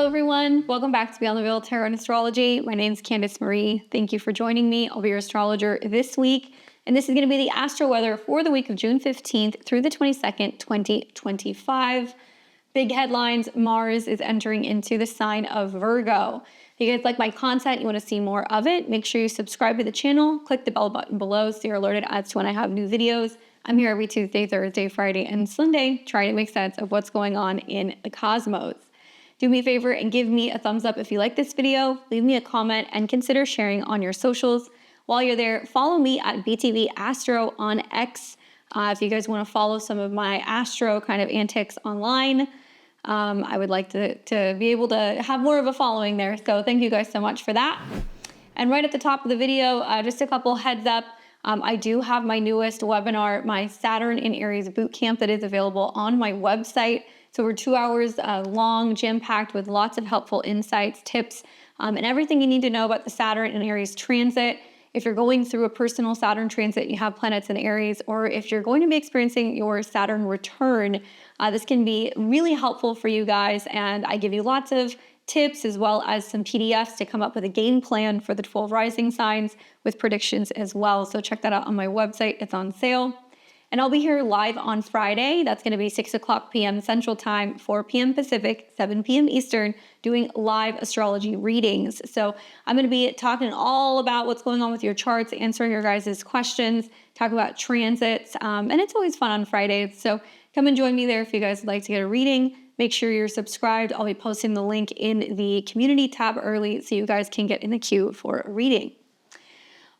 Hello everyone, welcome back to Beyond the Veil Tarot and Astrology. My name is Candice Marie. Thank you for joining me. I'll be your astrologer this week, and this is going to be the astro weather for the week of June 15th through the 22nd, 2025. Big headlines, Mars is entering into the sign of Virgo. If you guys like my content, you want to see more of it, make sure you subscribe to the channel, click the bell button below so you're alerted as to when I have new videos. I'm here every Tuesday, Thursday, Friday, and Sunday trying to make sense of what's going on in the cosmos. Do me a favor and give me a thumbs up if you like this video, leave me a comment, and consider sharing on your socials. While you're there, follow me at BTV Astro on X. If you guys want to follow some of my astro kind of antics online, I would like to be able to have more of a following there. So thank you guys so much for that. And right at the top of the video, just a couple heads up. I do have my newest webinar, my Saturn in Aries bootcamp, that is available on my website. So we're 2 hours long, jam-packed with lots of helpful insights, tips, and everything you need to know about the Saturn and Aries transit. If you're going through a personal Saturn transit, you have planets in Aries, or if you're going to be experiencing your Saturn return, this can be really helpful for you guys. And I give you lots of tips as well as some PDFs to come up with a game plan for the 12 rising signs with predictions as well. So check that out on my website. It's on sale. And I'll be here live on Friday. That's going to be 6 o'clock p.m. Central Time, 4 p.m. Pacific, 7 p.m. Eastern, doing live astrology readings. So I'm going to be talking all about what's going on with your charts, answering your guys' questions, talk about transits, and it's always fun on Fridays. So come and join me there if you guys would like to get a reading. Make sure you're subscribed. I'll be posting the link in the community tab early so you guys can get in the queue for a reading.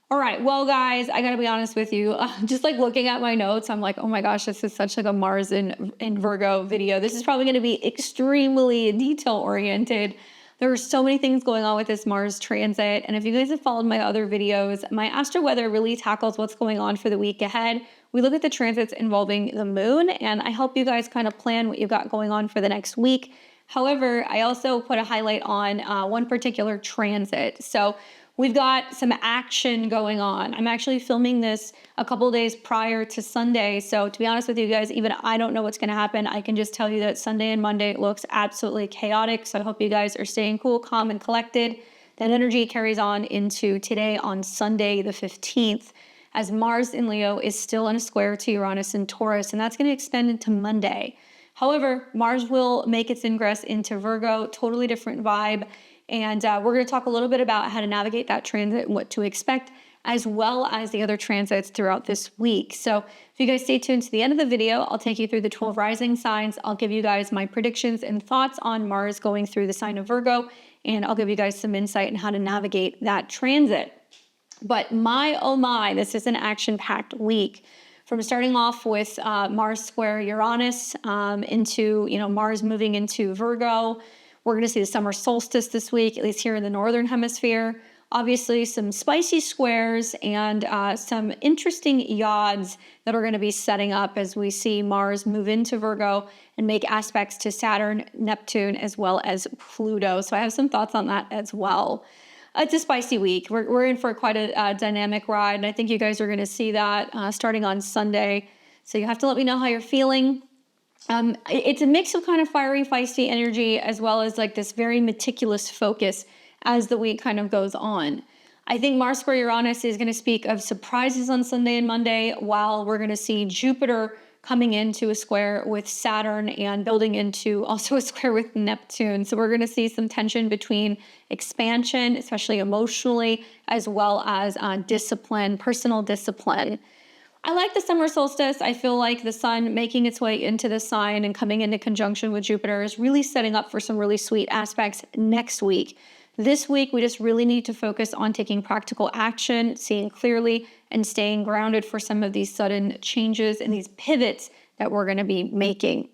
All right, well, guys, I gotta be honest with you. Just like looking at my notes, I'm like, oh my gosh, this is such like a Mars in Virgo video. This is probably gonna be extremely detail-oriented. There are so many things going on with this Mars transit. And if you guys have followed my other videos, my astro weather really tackles what's going on for the week ahead. We look at the transits involving the moon, and I help you guys kind of plan what you've got going on for the next week. However, I also put a highlight on one particular transit. So we've got some action going on. I'm actually filming this a couple days prior to Sunday. So to be honest with you guys, even I don't know what's going to happen. I can just tell you that Sunday and Monday looks absolutely chaotic. So I hope you guys are staying cool, calm, and collected. That energy carries on into today on Sunday the 15th, as Mars in Leo is still in a square to Uranus and Taurus, and that's going to extend into Monday. However, Mars will make its ingress into Virgo, totally different vibe. And we're going to talk a little bit about how to navigate that transit and what to expect, as well as the other transits throughout this week. So if you guys stay tuned to the end of the video, I'll take you through the 12 rising signs. I'll give you guys my predictions and thoughts on Mars going through the sign of Virgo, and I'll give you guys some insight on how to navigate that transit. But my, oh my, this is an action-packed week. From starting off with Mars square Uranus into, Mars moving into Virgo. We're going to see the summer solstice this week, at least here in the Northern Hemisphere. Obviously, some spicy squares and some interesting YODS that are going to be setting up as we see Mars move into Virgo and make aspects to Saturn, Neptune, as well as Pluto. So I have some thoughts on that as well. It's a spicy week. We're in for quite a dynamic ride, and I think you guys are going to see that starting on Sunday. So you have to let me know how you're feeling. It's a mix of kind of fiery, feisty energy, as well as like this very meticulous focus as the week kind of goes on. I think Mars square Uranus is going to speak of surprises on Sunday and Monday, while we're going to see Jupiter coming into a square with Saturn and building into also a square with Neptune. So we're going to see some tension between expansion, especially emotionally, as well as discipline, personal discipline. I like the summer solstice. I feel like the sun making its way into the sign and coming into conjunction with Jupiter is really setting up for some really sweet aspects next week. This week, we just really need to focus on taking practical action, seeing clearly, and staying grounded for some of these sudden changes and these pivots that we're going to be making.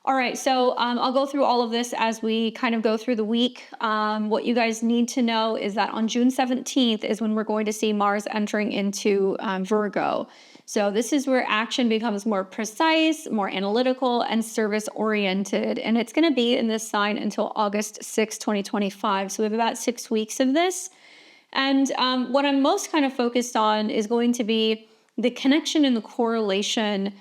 All right, so I'll go through all of this as we kind of go through the week. What you guys need to know is that on June 17th is when we're going to see Mars entering into Virgo. So this is where action becomes more precise, more analytical, and service-oriented. And it's going to be in this sign until August 6, 2025. So we have about 6 weeks of this. And what I'm most kind of focused on is going to be the connection and the correlation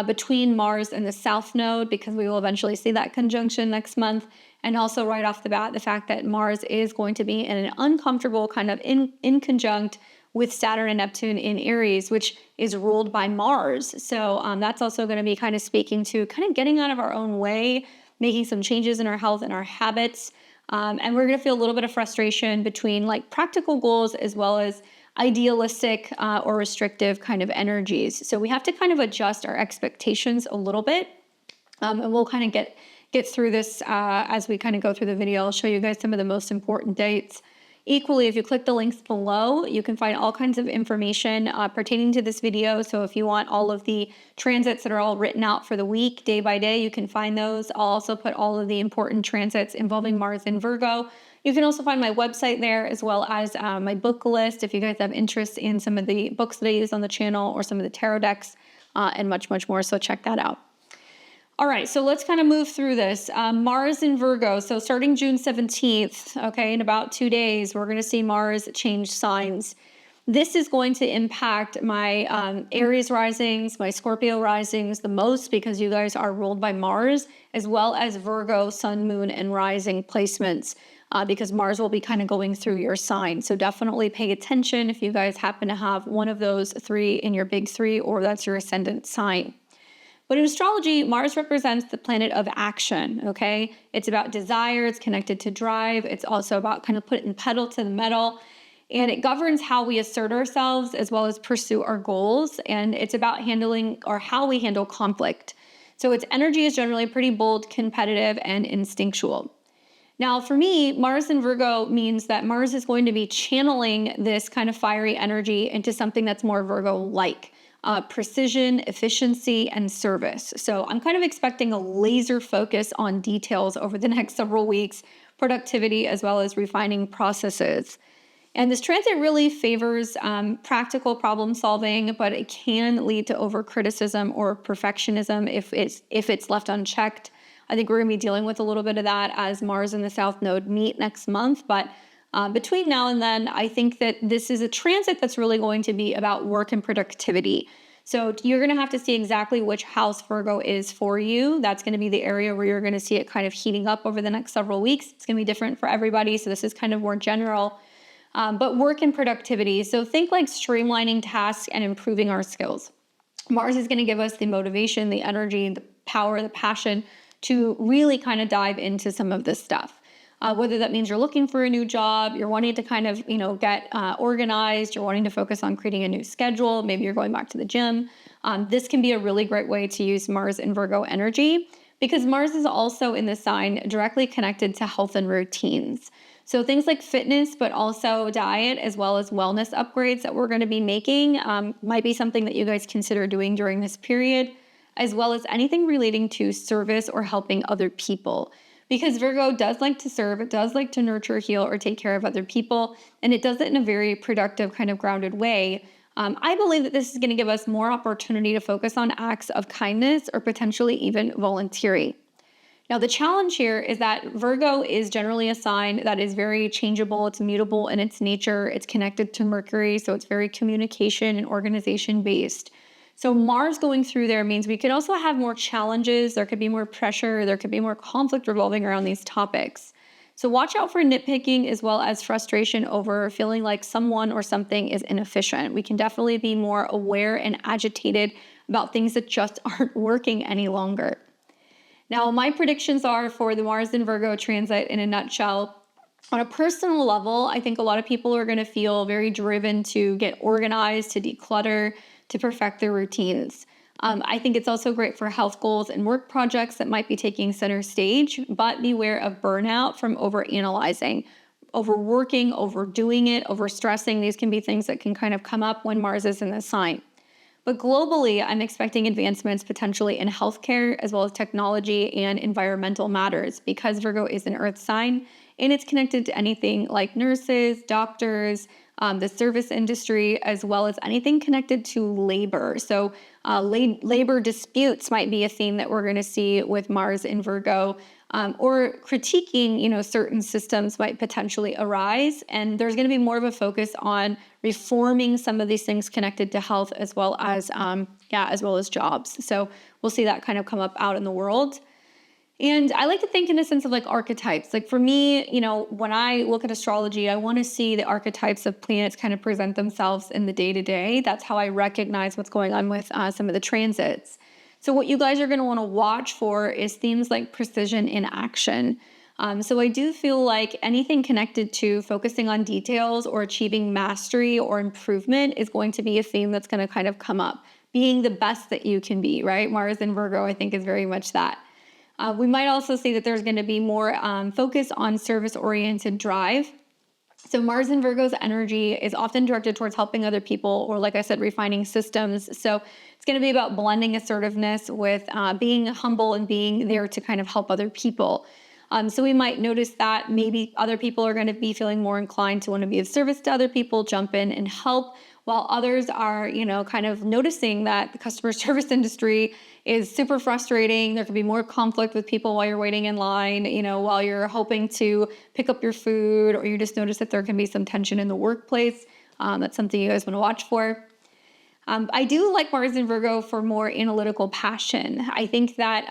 between Mars and the South Node, because we will eventually see that conjunction next month. And also right off the bat, the fact that Mars is going to be in an uncomfortable kind of inconjunct with Saturn and Neptune in Aries, which is ruled by Mars. So that's also going to be kind of speaking to kind of getting out of our own way, making some changes in our health and our habits. And we're going to feel a little bit of frustration between like practical goals as well as idealistic or restrictive kind of energies. So we have to kind of adjust our expectations a little bit. And we'll kind of get through this as we kind of go through the video. I'll show you guys some of the most important dates. Equally, if you click the links below, you can find all kinds of information pertaining to this video. So if you want all of the transits that are all written out for the week, day by day, you can find those. I'll also put all of the important transits involving Mars and Virgo. You can also find my website there, as well as my book list if you guys have interest in some of the books that I use on the channel or some of the tarot decks and much, much more. So check that out. All right, so let's kind of move through this. Mars in Virgo. So starting June 17th, okay, in about 2 days, we're going to see Mars change signs. This is going to impact my Aries risings, my Scorpio risings the most, because you guys are ruled by Mars, as well as Virgo, Sun, Moon, and rising placements, because Mars will be kind of going through your sign. So definitely pay attention if you guys happen to have one of those three in your big three, or that's your ascendant sign. But in astrology, Mars represents the planet of action, okay? It's about desire, it's connected to drive, it's also about kind of putting pedal to the metal, and it governs how we assert ourselves as well as pursue our goals, and it's about handling or how we handle conflict. So its energy is generally pretty bold, competitive, and instinctual. Now, for me, Mars in Virgo means that Mars is going to be channeling this kind of fiery energy into something that's more Virgo-like. Precision, efficiency, and service. So I'm kind of expecting a laser focus on details over the next several weeks, productivity, as well as refining processes. And this transit really favors practical problem solving, but it can lead to over-criticism or perfectionism if it's left unchecked. I think we're going to be dealing with a little bit of that as Mars and the South Node meet next month, but between now and then, I think that this is a transit that's really going to be about work and productivity. So you're going to have to see exactly which house Virgo is for you. That's going to be the area where you're going to see it kind of heating up over the next several weeks. It's going to be different for everybody. So this is kind of more general, but work and productivity. So think like streamlining tasks and improving our skills. Mars is going to give us the motivation, the energy, the power, the passion to really kind of dive into some of this stuff. Whether that means you're looking for a new job, you're wanting to kind of, get organized, you're wanting to focus on creating a new schedule, maybe you're going back to the gym. This can be a really great way to use Mars and Virgo energy, because Mars is also in the sign directly connected to health and routines. So things like fitness, but also diet, as well as wellness upgrades that we're going to be making might be something that you guys consider doing during this period, as well as anything relating to service or helping other people. Because Virgo does like to serve, it does like to nurture, heal, or take care of other people, and it does it in a very productive, kind of grounded way. I believe that this is going to give us more opportunity to focus on acts of kindness or potentially even volunteering. Now, the challenge here is that Virgo is generally a sign that is very changeable, it's mutable in its nature, it's connected to Mercury, so it's very communication and organization based. So Mars going through there means we could also have more challenges, there could be more pressure, there could be more conflict revolving around these topics. So watch out for nitpicking as well as frustration over feeling like someone or something is inefficient. We can definitely be more aware and agitated about things that just aren't working any longer. Now, my predictions are for the Mars and Virgo transit in a nutshell. On a personal level, I think a lot of people are going to feel very driven to get organized, to declutter, to perfect their routines. I think it's also great for health goals and work projects that might be taking center stage, but beware of burnout from overanalyzing, overworking, overdoing it, overstressing. These can be things that can kind of come up when Mars is in the sign. But globally, I'm expecting advancements potentially in healthcare as well as technology and environmental matters, because Virgo is an earth sign and it's connected to anything like nurses, doctors, the service industry, as well as anything connected to labor. So labor disputes might be a theme that we're going to see with Mars in Virgo, or critiquing, certain systems might potentially arise. And there's going to be more of a focus on reforming some of these things connected to health, as well as jobs. So we'll see that kind of come up out in the world. And I like to think in a sense of like archetypes. Like for me, when I look at astrology, I want to see the archetypes of planets kind of present themselves in the day-to-day. That's how I recognize what's going on with some of the transits. So what you guys are going to want to watch for is themes like precision in action. So I do feel like anything connected to focusing on details or achieving mastery or improvement is going to be a theme that's going to kind of come up. Being the best that you can be, right? Mars in Virgo, I think, is very much that. We might also see that there's going to be more focus on service-oriented drive. So Mars in Virgo's energy is often directed towards helping other people, or like I said, refining systems. So it's going to be about blending assertiveness with being humble and being there to kind of help other people. So we might notice that maybe other people are going to be feeling more inclined to want to be of service to other people, jump in and help, while others are, kind of noticing that the customer service industry is super frustrating. There could be more conflict with people while you're waiting in line, while you're hoping to pick up your food, or you just notice that there can be some tension in the workplace. That's something you guys want to watch for. I do like Mars in Virgo for more analytical passion. I think that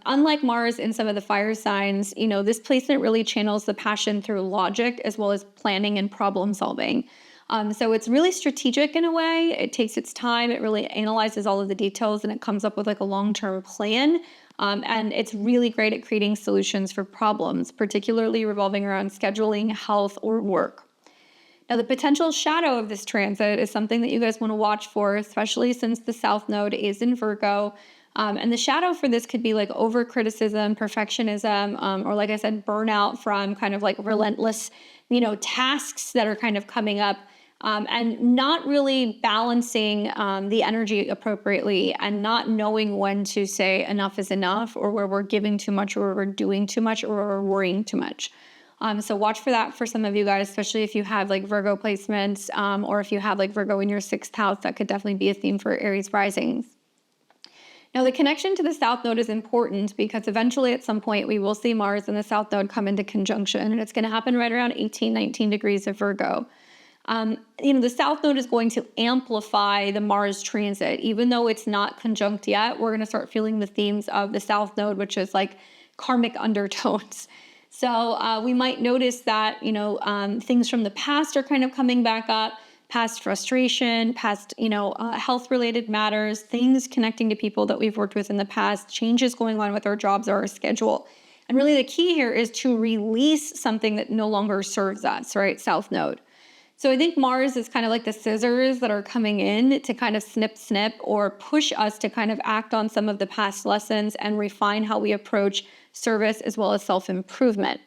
unlike Mars in some of the fire signs, this placement really channels the passion through logic as well as planning and problem solving. So it's really strategic in a way. It takes its time. It really analyzes all of the details, and it comes up with like a long-term plan. And it's really great at creating solutions for problems, particularly revolving around scheduling, health, or work. Now, the potential shadow of this transit is something that you guys want to watch for, especially since the South Node is in Virgo. And the shadow for this could be like over-criticism, perfectionism, or like I said, burnout from kind of like relentless, tasks that are kind of coming up. And not really balancing the energy appropriately, and not knowing when to say enough is enough, or where we're giving too much, or where we're doing too much, or where we're worrying too much. So watch for that for some of you guys, especially if you have like Virgo placements, or if you have like Virgo in your sixth house. That could definitely be a theme for Aries risings. Now, the connection to the South Node is important because eventually at some point we will see Mars and the South Node come into conjunction, and it's going to happen right around 18, 19 degrees of Virgo. The South Node is going to amplify the Mars transit. Even though it's not conjunct yet, we're going to start feeling the themes of the South Node, which is like karmic undertones. So we might notice that, things from the past are kind of coming back up, past frustration, past, health-related matters, things connecting to people that we've worked with in the past, changes going on with our jobs or our schedule. And really the key here is to release something that no longer serves us, right? South Node. So I think Mars is kind of like the scissors that are coming in to kind of snip, or push us to kind of act on some of the past lessons and refine how we approach service as well as self-improvement.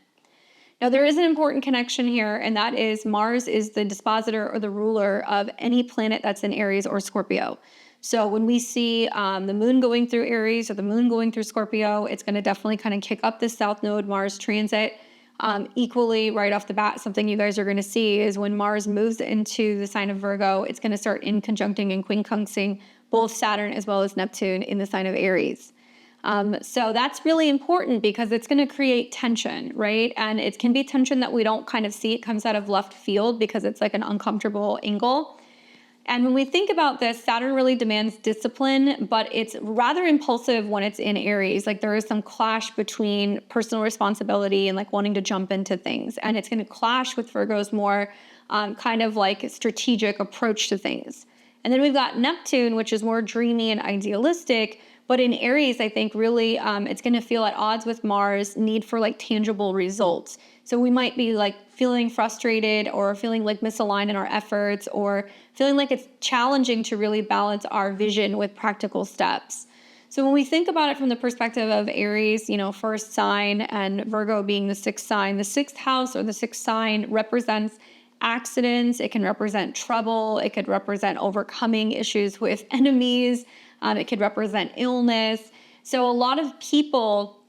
Now, there is an important connection here, and that is Mars is the dispositor or the ruler of any planet that's in Aries or Scorpio. So when we see the moon going through Aries or the moon going through Scorpio, it's going to definitely kind of kick up this South Node Mars transit. Equally, right off the bat, something you guys are going to see is when Mars moves into the sign of Virgo, it's going to start inconjuncting and quincunxing both Saturn as well as Neptune in the sign of Aries. So that's really important because it's going to create tension, right? And it can be tension that we don't kind of see. It comes out of left field because it's like an uncomfortable angle. And when we think about this, Saturn really demands discipline, but it's rather impulsive when it's in Aries. Like there is some clash between personal responsibility and like wanting to jump into things. And it's going to clash with Virgo's more kind of like strategic approach to things. And then we've got Neptune, which is more dreamy and idealistic. But in Aries, I think really it's going to feel at odds with Mars, need for like tangible results. So we might be like feeling frustrated or feeling like misaligned in our efforts, or feeling like it's challenging to really balance our vision with practical steps. So when we think about it from the perspective of Aries, first sign, and Virgo being the sixth sign, the sixth house or the sixth sign represents accidents. It can represent trouble. It could represent overcoming issues with enemies. It could represent illness. So a lot of people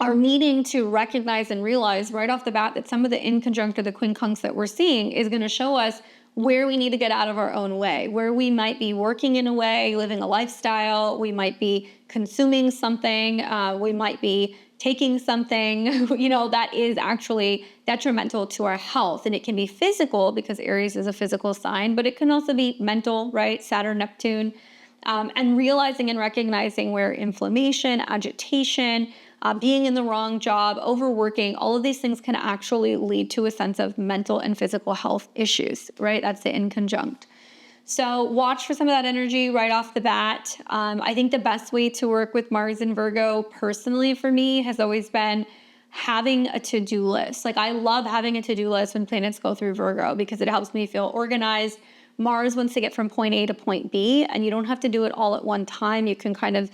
are needing to recognize and realize right off the bat that some of the inconjunct or the quincunx that we're seeing is going to show us where we need to get out of our own way, where we might be working in a way, living a lifestyle, we might be consuming something, we might be taking something, that is actually detrimental to our health. And it can be physical because Aries is a physical sign, but it can also be mental, right? Saturn, Neptune, and realizing and recognizing where inflammation, agitation, being in the wrong job, overworking, all of these things can actually lead to a sense of mental and physical health issues, right? That's the Inconjunct. So watch for some of that energy right off the bat. I think the best way to work with Mars and Virgo personally for me has always been having a to-do list. Like I love having a to-do list when planets go through Virgo because it helps me feel organized. Mars wants to get from point A to point B, and you don't have to do it all at one time. You can kind of,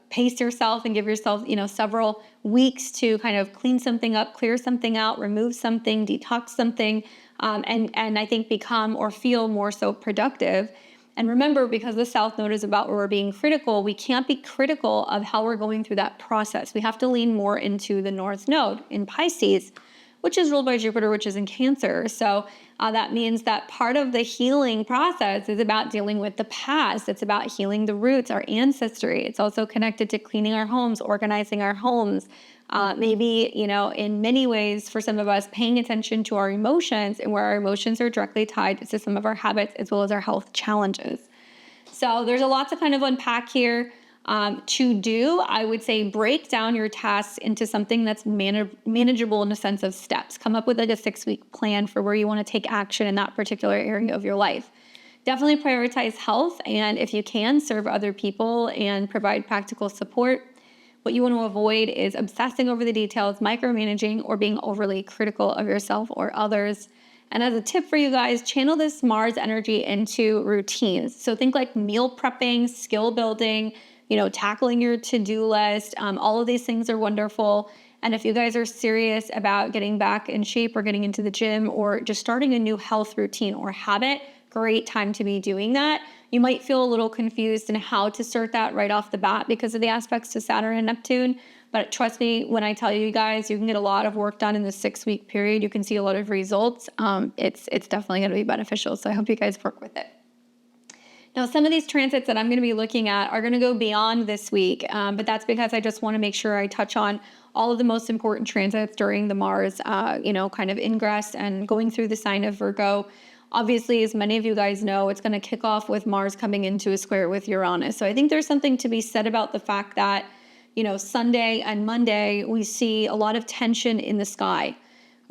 pace yourself and give yourself, several weeks to kind of clean something up, clear something out, remove something, detox something, and I think become or feel more so productive. And remember, because the South Node is about where we're being critical, we can't be critical of how we're going through that process. We have to lean more into the North Node in Pisces, which is ruled by Jupiter, which is in Cancer. So that means that part of the healing process is about dealing with the past. It's about healing the roots, our ancestry. It's also connected to cleaning our homes, organizing our homes. Maybe, in many ways, for some of us, paying attention to our emotions and where our emotions are directly tied to some of our habits as well as our health challenges. So there's a lot to kind of unpack here. To do, I would say break down your tasks into something that's manageable in a sense of steps. Come up with like a 6-week plan for where you want to take action in that particular area of your life. Definitely prioritize health, and if you can, serve other people and provide practical support. What you want to avoid is obsessing over the details, micromanaging, or being overly critical of yourself or others. And as a tip for you guys, channel this Mars energy into routines. So think like meal prepping, skill building, tackling your to-do list. All of these things are wonderful. And if you guys are serious about getting back in shape or getting into the gym or just starting a new health routine or habit, great time to be doing that. You might feel a little confused in how to start that right off the bat because of the aspects to Saturn and Neptune. But trust me when I tell you guys, you can get a lot of work done in this 6-week period. You can see a lot of results. It's definitely going to be beneficial. So I hope you guys work with it. Now, some of these transits that I'm going to be looking at are going to go beyond this week, but that's because I just want to make sure I touch on all of the most important transits during the Mars, kind of ingress and going through the sign of Virgo. Obviously, as many of you guys know, it's going to kick off with Mars coming into a square with Uranus. So I think there's something to be said about the fact that, Sunday and Monday, we see a lot of tension in the sky,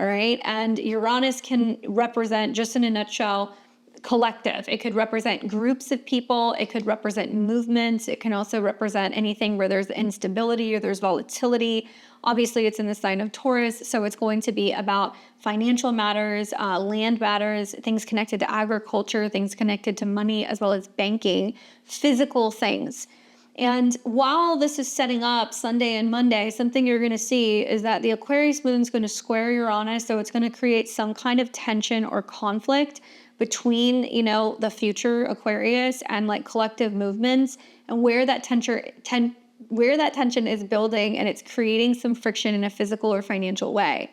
all right? And Uranus can represent, just in a nutshell, collective. It could represent groups of people. It could represent movements. It can also represent anything where there's instability or there's volatility. Obviously, it's in the sign of Taurus, so it's going to be about financial matters, land matters, things connected to agriculture, things connected to money, as well as banking, physical things. And while this is setting up Sunday and Monday, something you're going to see is that the Aquarius moon is going to square Uranus, so it's going to create some kind of tension or conflict between, the future Aquarius and like collective movements, and where that tension is building and it's creating some friction in a physical or financial way.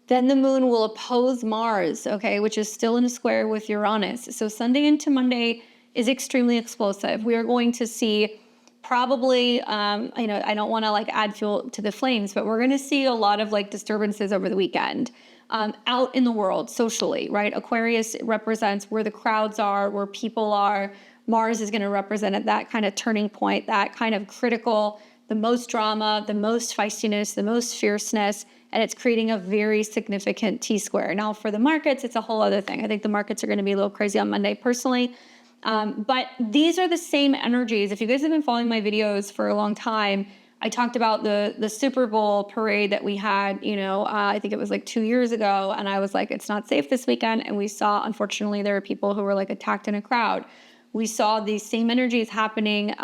Then the moon will oppose Mars, okay, which is still in a square with Uranus. So Sunday into Monday is extremely explosive. We are going to see probably, I don't want to like add fuel to the flames, but we're going to see a lot of like disturbances over the weekend. Out in the world socially, right? Aquarius represents where the crowds are, where people are. Mars is going to represent at that kind of turning point, that kind of critical, the most drama, the most feistiness, the most fierceness, and it's creating a very significant T-square. Now for the markets, it's a whole other thing. I think the markets are going to be a little crazy on Monday personally. But these are the same energies. If you guys have been following my videos for a long time, I talked about the Super Bowl parade that we had, I think it was like 2 years ago. And I was like, it's not safe this weekend. And we saw, unfortunately, there were people who were like attacked in a crowd. We saw these same energies happening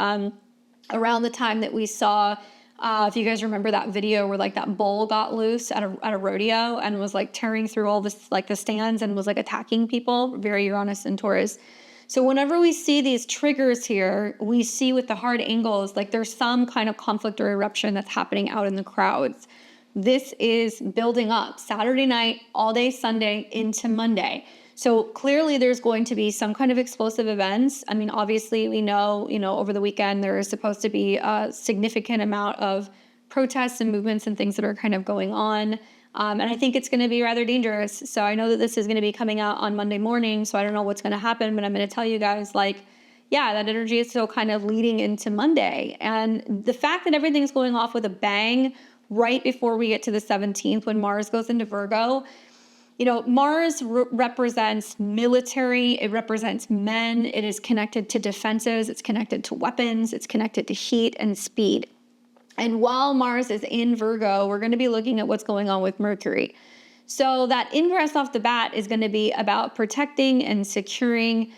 around the time that we saw, if you guys remember that video where like that bull got loose at a rodeo and was like tearing through all this, like the stands and was like attacking people, very Uranus and Taurus. So whenever we see these triggers here, we see with the hard angles, like there's some kind of conflict or eruption that's happening out in the crowds. This is building up Saturday night, all day Sunday into Monday. So clearly there's going to be some kind of explosive events. I mean, obviously we know, over the weekend there is supposed to be a significant amount of protests and movements and things that are kind of going on. And I think it's going to be rather dangerous. So I know that this is going to be coming out on Monday morning. So I don't know what's going to happen, but I'm going to tell you guys, like, yeah, that energy is still kind of leading into Monday. And the fact that everything's going off with a bang right before we get to the 17th, when Mars goes into Virgo, Mars represents military, it represents men, it is connected to defenses, it's connected to weapons, it's connected to heat and speed. And while Mars is in Virgo, we're going to be looking at what's going on with Mercury. So that ingress off the bat is going to be about protecting and securing,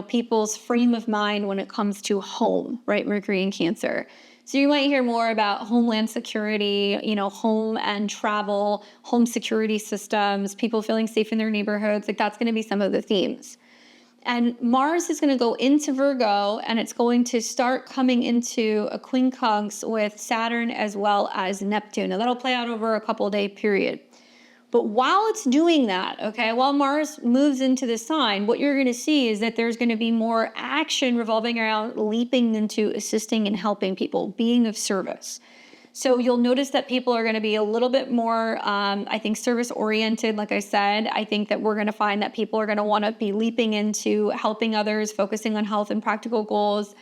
people's frame of mind when it comes to home, right? Mercury in Cancer. So you might hear more about homeland security, home and travel, home security systems, people feeling safe in their neighborhoods. Like, that's going to be some of the themes. And Mars is going to go into Virgo, and it's going to start coming into a quincunx with Saturn as well as Neptune. Now that'll play out over a couple-day period. But while it's doing that, while Mars moves into the sign, what you're going to see is that there's going to be more action revolving around leaping into assisting and helping people, being of service. So you'll notice that people are going to be a little bit more, I think, service-oriented. Like I said, I think that we're going to find that people are going to want to be leaping into helping others, focusing on health and practical goals.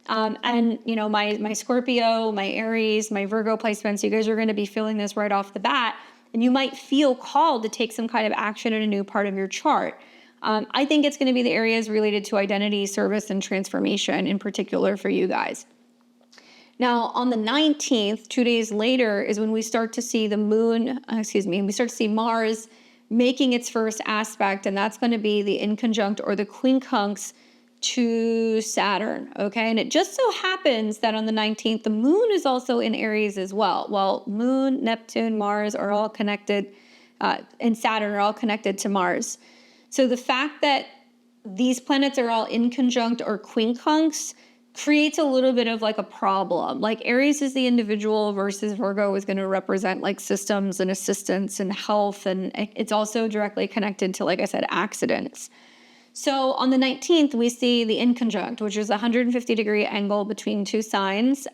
My Scorpio, my Aries, my Virgo placements, you guys are going to be feeling this right off the bat. And you might feel called to take some kind of action in a new part of your chart. I think it's going to be the areas related to identity, service, and transformation in particular for you guys. Now, on the 19th, 2 days later, is when we start to see we start to see Mars making its first aspect, and that's going to be the inconjunct or the quincunx to Saturn, And it just so happens that on the 19th, the moon is also in Aries as well. Well, moon, Neptune, Mars are all connected, and Saturn are all connected to Mars. So the fact that these planets are all inconjunct or quincunx creates a little bit of like a problem. Like, Aries is the individual versus Virgo is going to represent like systems and assistance and health. And it's also directly connected to, like I said, accidents. So on the 19th, we see the inconjunct, which is a 150-degree angle between two signs,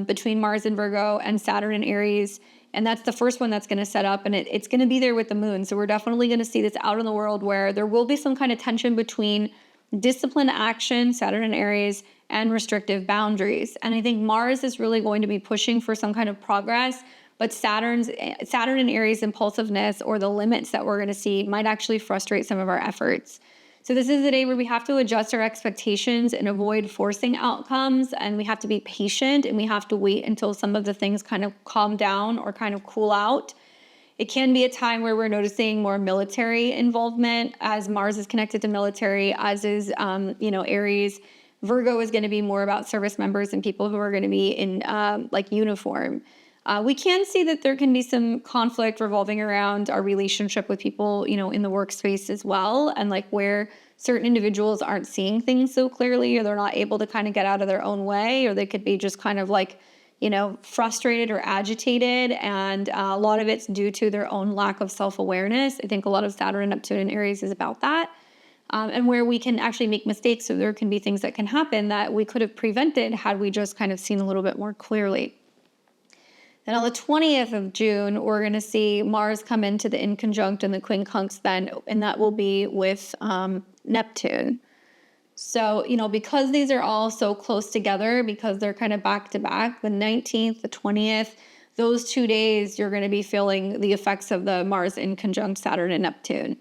between Mars and Virgo and Saturn and Aries. And that's the first one that's going to set up, and it's going to be there with the moon. So we're definitely going to see this out in the world, where there will be some kind of tension between disciplined action, Saturn and Aries, and restrictive boundaries. And I think Mars is really going to be pushing for some kind of progress, but Saturn and Aries impulsiveness, or the limits that we're going to see, might actually frustrate some of our efforts. So this is a day where we have to adjust our expectations and avoid forcing outcomes, and we have to be patient, and we have to wait until some of the things kind of calm down or kind of cool out. It can be a time where we're noticing more military involvement, as Mars is connected to military, as is, Aries. Virgo is going to be more about service members and people who are going to be in uniform. We can see that there can be some conflict revolving around our relationship with people, in the workspace as well, and like where certain individuals aren't seeing things so clearly, or they're not able to kind of get out of their own way, or they could be just kind of like, frustrated or agitated. And a lot of it's due to their own lack of self-awareness. I think a lot of Saturn and Neptune and Aries is about that. And where we can actually make mistakes. So there can be things that can happen that we could have prevented had we just kind of seen a little bit more clearly. Then on the 20th of June, we're going to see Mars come into the inconjunct and the quincunx then, and that will be with Neptune. So, because these are all so close together, because they're kind of back to back, the 19th, the 20th, those 2 days, you're going to be feeling the effects of the Mars inconjunct Saturn and Neptune.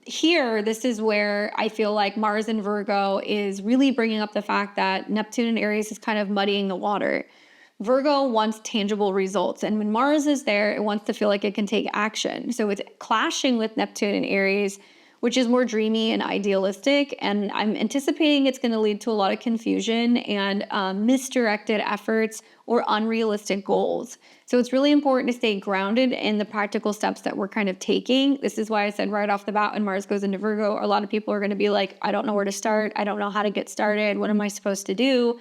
Here, this is where I feel like Mars in Virgo is really bringing up the fact that Neptune and Aries is kind of muddying the water. Virgo wants tangible results, and when Mars is there, it wants to feel like it can take action. So it's clashing with Neptune and Aries, which is more dreamy and idealistic, and I'm anticipating it's going to lead to a lot of confusion and misdirected efforts or unrealistic goals. So it's really important to stay grounded in the practical steps that we're kind of taking. This is why I said right off the bat, when Mars goes into Virgo, a lot of people are going to be like, I don't know where to start. I don't know how to get started. What am I supposed to do?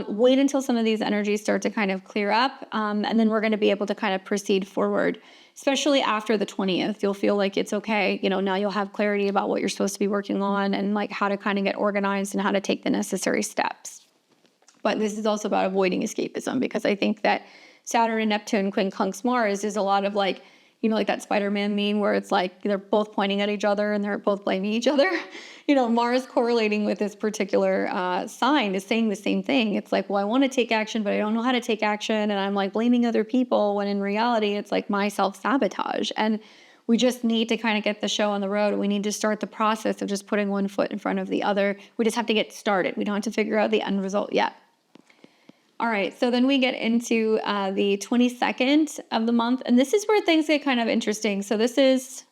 Wait until some of these energies start to kind of clear up, and then we're going to be able to kind of proceed forward, especially after the 20th. You'll feel like it's okay. Now you'll have clarity about what you're supposed to be working on and like how to kind of get organized and how to take the necessary steps. But this is also about avoiding escapism, because I think that Saturn and Neptune quincunx Mars is a lot of like, like that Spider-Man meme where it's like they're both pointing at each other and they're both blaming each other. Mars correlating with this particular sign is saying the same thing. It's like, well, I want to take action, but I don't know how to take action. And I'm like blaming other people, when in reality, it's like my self-sabotage. And we just need to kind of get the show on the road. We need to start the process of just putting one foot in front of the other. We just have to get started. We don't have to figure out the end result yet. All right, so then we get into the 22nd of the month, and this is where things get kind of interesting. So this is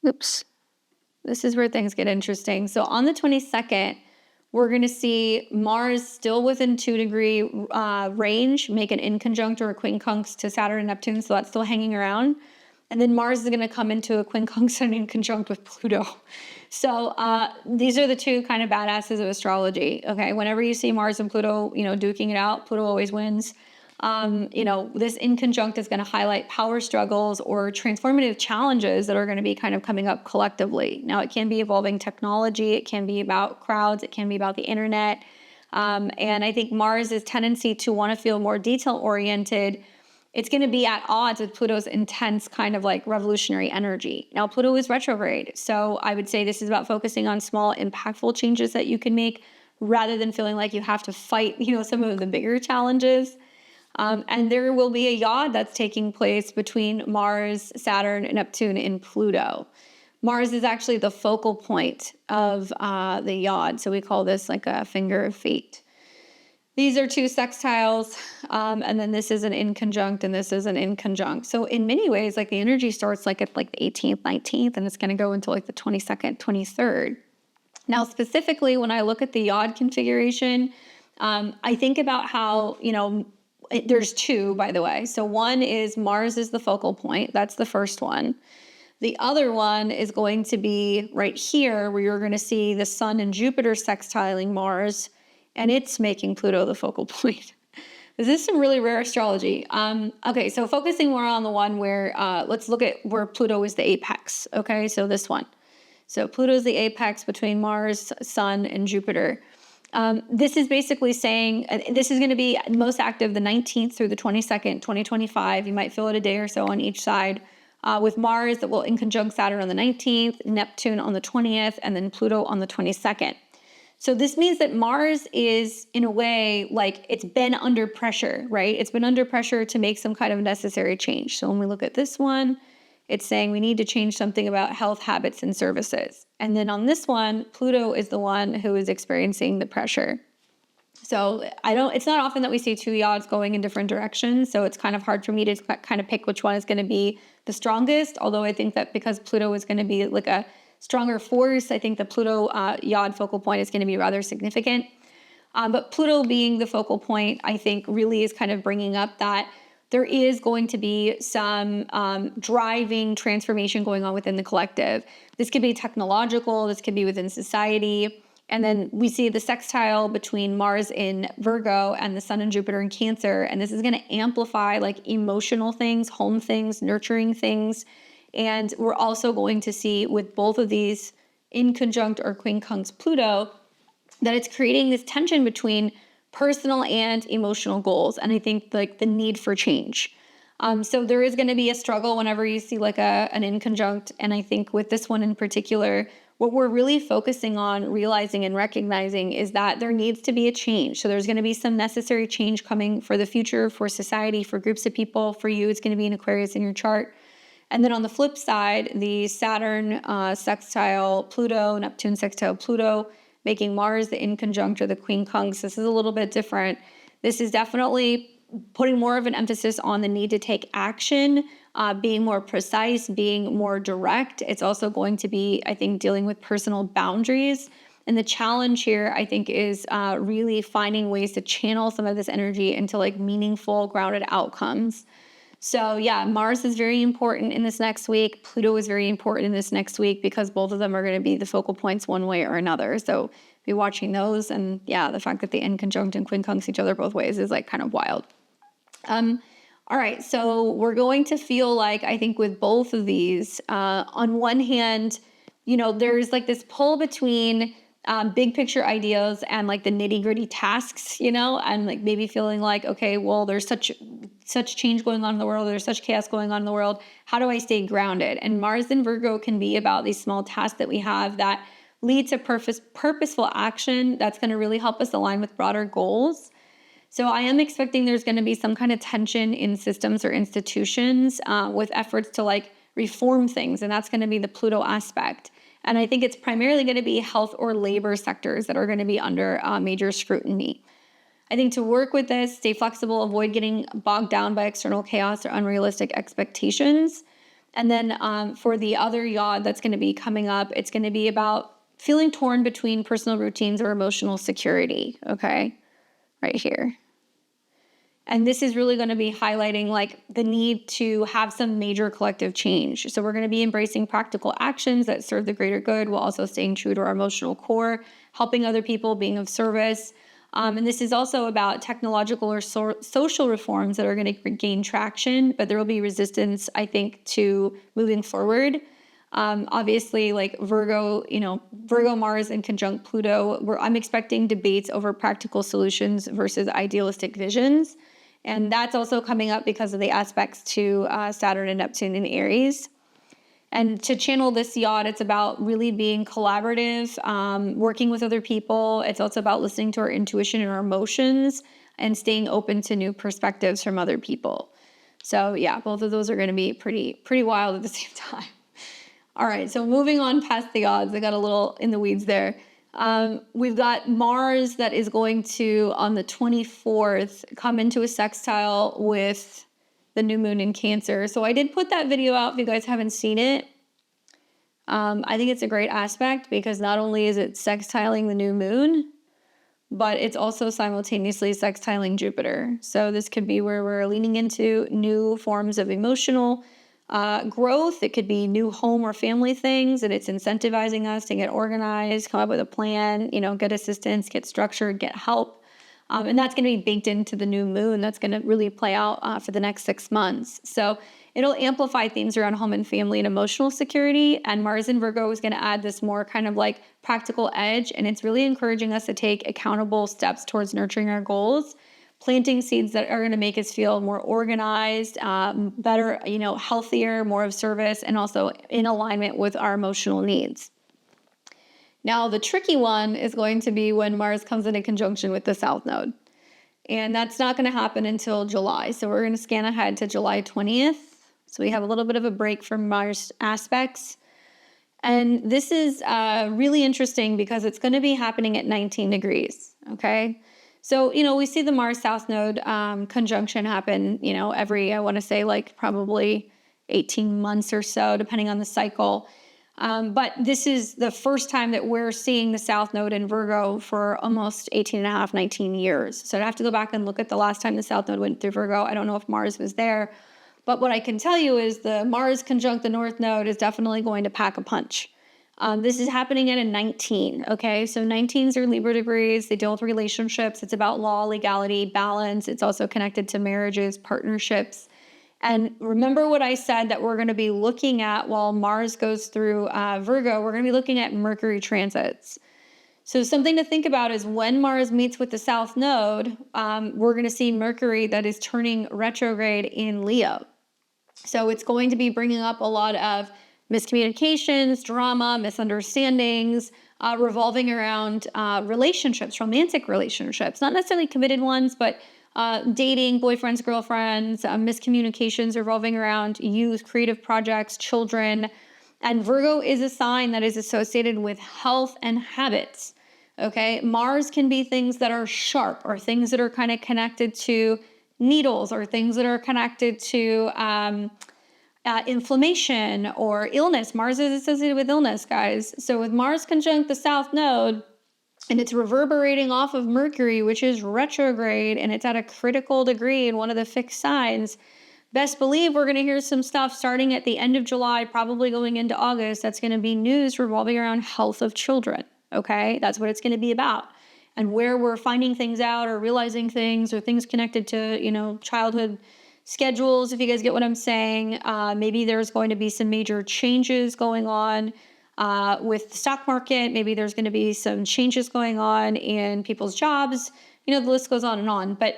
where things get interesting. So on the 22nd, we're going to see Mars still within 2-degree range, make an inconjunct or a quincunx to Saturn and Neptune, so that's still hanging around. And then Mars is going to come into a quincunx and inconjunct with Pluto. So these are the two kind of badasses of astrology. Okay, whenever you see Mars and Pluto, duking it out, Pluto always wins. This inconjunct is going to highlight power struggles or transformative challenges that are going to be kind of coming up collectively. Now, it can be involving technology, it can be about crowds, it can be about the internet. And I think Mars's tendency to want to feel more detail-oriented, it's going to be at odds with Pluto's intense kind of like revolutionary energy. Now, Pluto is retrograde, so I would say this is about focusing on small, impactful changes that you can make rather than feeling like you have to fight, some of the bigger challenges. And there will be a YOD that's taking place between Mars, Saturn, Neptune, and Pluto. Mars is actually the focal point of the YOD, so we call this like a finger of fate. These are two sextiles, and then this is an inconjunct, and this is an inconjunct. So in many ways, like the energy starts like at like the 18th, 19th, and it's going to go until like the 22nd, 23rd. Now, specifically, when I look at the YOD configuration, I think about how, there's two, by the way. So one is Mars is the focal point. That's the first one. The other one is going to be right here, where you're going to see the Sun and Jupiter sextiling Mars, and it's making Pluto the focal point. This is some really rare astrology. Okay, so focusing more on the one where, let's look at where Pluto is the apex. Okay, so this one. So Pluto is the apex between Mars, Sun, and Jupiter. This is basically saying, this is going to be most active the 19th through the 22nd, 2025. You might feel it a day or so on each side. With Mars, that will inconjunct Saturn on the 19th, Neptune on the 20th, and then Pluto on the 22nd. So this means that Mars is, in a way, like it's been under pressure, right? It's been under pressure to make some kind of necessary change. So when we look at this one, it's saying we need to change something about health, habits, and services. And then on this one, Pluto is the one who is experiencing the pressure. So it's not often that we see two YODs going in different directions. So it's kind of hard for me to kind of pick which one is going to be the strongest. Although I think that because Pluto is going to be like a stronger force, I think the Pluto YOD focal point is going to be rather significant. But Pluto being the focal point, I think really is kind of bringing up that there is going to be some driving transformation going on within the collective. This could be technological, this could be within society. And then we see the sextile between Mars in Virgo and the Sun and Jupiter in Cancer. And this is going to amplify like emotional things, home things, nurturing things. And we're also going to see with both of these inconjunct or quincunx Pluto that it's creating this tension between personal and emotional goals. And I think like the need for change. So there is going to be a struggle whenever you see like an inconjunct. And I think with this one in particular, what we're really focusing on realizing and recognizing is that there needs to be a change. So there's going to be some necessary change coming for the future, for society, for groups of people. For you, it's going to be an Aquarius in your chart. And then on the flip side, the Saturn sextile Pluto, Neptune sextile Pluto, making Mars the inconjunct or the quincunx. This is a little bit different. This is definitely putting more of an emphasis on the need to take action, being more precise, being more direct. It's also going to be, I think, dealing with personal boundaries. And the challenge here, I think, is really finding ways to channel some of this energy into like meaningful, grounded outcomes. So yeah, Mars is very important in this next week. Pluto is very important in this next week because both of them are going to be the focal points one way or another. So be watching those. And yeah, the fact that they inconjunct and quincunx each other both ways is like kind of wild. All right, so we're going to feel like, I think with both of these, on one hand, you know, there's like this pull between big picture ideas and like the nitty gritty tasks, you know, and like maybe feeling like, okay, well, there's such change going on in the world. There's such chaos going on in the world. How do I stay grounded? And Mars in Virgo can be about these small tasks that we have that lead to purposeful action that's going to really help us align with broader goals. So I am expecting there's going to be some kind of tension in systems or institutions with efforts to like reform things. And that's going to be the Pluto aspect. And I think it's primarily going to be health or labor sectors that are going to be under major scrutiny. I think to work with this, stay flexible, avoid getting bogged down by external chaos or unrealistic expectations. And then for the other yod that's going to be coming up, it's going to be about feeling torn between personal routines or emotional security, okay? Right here. And this is really going to be highlighting like the need to have some major collective change. So we're going to be embracing practical actions that serve the greater good while also staying true to our emotional core, helping other people, being of service. And this is also about technological or social reforms that are going to gain traction, but there will be resistance, I think, to moving forward. Obviously, like Virgo, you know, Virgo Mars in conjunct Pluto, where I'm expecting debates over practical solutions versus idealistic visions. And that's also coming up because of the aspects to Saturn and Neptune in Aries. And to channel this yod, it's about really being collaborative, working with other people. It's also about listening to our intuition and our emotions and staying open to new perspectives from other people. So yeah, both of those are going to be pretty wild at the same time. All right, so moving on past the odds, I got a little in the weeds there. We've got Mars that is going to, on the 24th, come into a sextile with the new moon in Cancer. So I did put that video out if you guys haven't seen it. I think it's a great aspect because not only is it sextiling the new moon, but it's also simultaneously sextiling Jupiter. So this could be where we're leaning into new forms of emotional growth. It could be new home or family things, and it's incentivizing us to get organized, come up with a plan, you know, get assistance, get structured, get help. And that's going to be baked into the new moon. That's going to really play out for the next 6 months. So it'll amplify themes around home and family and emotional security. And Mars in Virgo is going to add this more kind of like practical edge. And it's really encouraging us to take accountable steps towards nurturing our goals, planting seeds that are going to make us feel more organized, better, you know, healthier, more of service, and also in alignment with our emotional needs. Now, the tricky one is going to be when Mars comes into conjunction with the South Node. And that's not going to happen until July. So we're going to scan ahead to July 20th. So we have a little bit of a break from Mars aspects. And this is really interesting because it's going to be happening at 19 degrees, okay? So, you know, we see the Mars South Node conjunction happen, you know, every, I want to say like probably 18 months or so, depending on the cycle. But this is the first time that we're seeing the South Node in Virgo for almost 18 and a half, 19 years. So I'd have to go back and look at the last time the South Node went through Virgo. I don't know if Mars was there. But what I can tell you is the Mars conjunct the North Node is definitely going to pack a punch. This is happening at a 19, okay? So 19s are Libra degrees. They deal with relationships. It's about law, legality, balance. It's also connected to marriages, partnerships. And remember what I said that we're going to be looking at while Mars goes through Virgo, we're going to be looking at Mercury transits. So something to think about is when Mars meets with the South Node, we're going to see Mercury that is turning retrograde in Leo. So it's going to be bringing up a lot of miscommunications, drama, misunderstandings, revolving around relationships, romantic relationships, not necessarily committed ones, but dating, boyfriends, girlfriends, miscommunications revolving around youth, creative projects, children. And Virgo is a sign that is associated with health and habits. Okay, Mars can be things that are sharp or things that are kind of connected to needles or things that are connected to inflammation or illness. Mars is associated with illness, guys. So with Mars conjunct the South Node, and it's reverberating off of Mercury, which is retrograde, and it's at a critical degree in one of the fixed signs, best believe we're going to hear some stuff starting at the end of July, probably going into August. That's going to be news revolving around health of children. okay? That's what it's going to be about. And where we're finding things out or realizing things or things connected to, childhood schedules, if you guys get what I'm saying. Maybe there's going to be some major changes going on with the stock market. Maybe there's going to be some changes going on in people's jobs. The list goes on and on. But